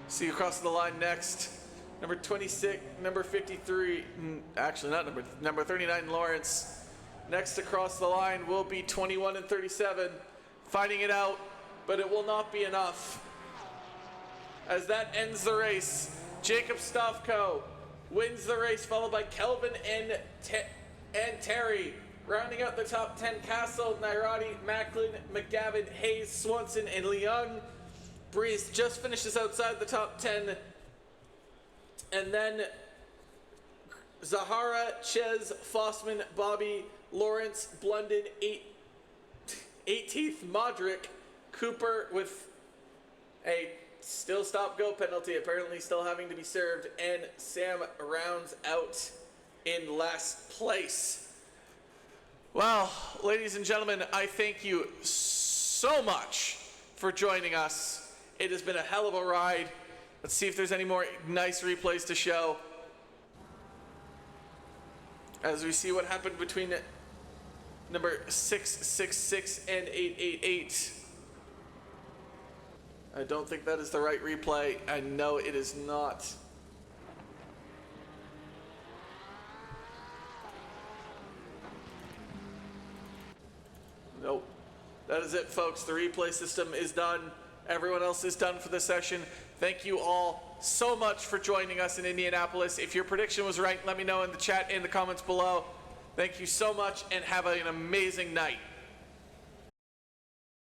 see across the line next. Number 26, number 53, actually not number 39, Lawrence. Next across the line will be 21 and 37. Fighting it out, but it will not be enough. As that ends the race, Jacob Stavko wins the race, followed by Kelvin and Terry. Rounding out the top 10, Castle, Nairati, Macklin, McGavin, Hayes, Swanson, and Leung. Breeze just finishes outside the top 10. And then Zahara, Ches, Fossman, Bobby, Lawrence, Blunden, 18th, Modric, Cooper with a still stop-go penalty, apparently still having to be served, and Sam rounds out in last place. Well, ladies and gentlemen, I thank you so much for joining us. It has been a hell of a ride. Let's see if there's any more nice replays to show. As we see what happened between number 666 and 888. I don't think that is the right replay. I know it is not. Nope. That is it, folks. The replay system is done. Everyone else is done for the session. Thank you all so much for joining us in Indianapolis. If your prediction was right, let me know in the chat and the comments below. Thank you so much and have an amazing night.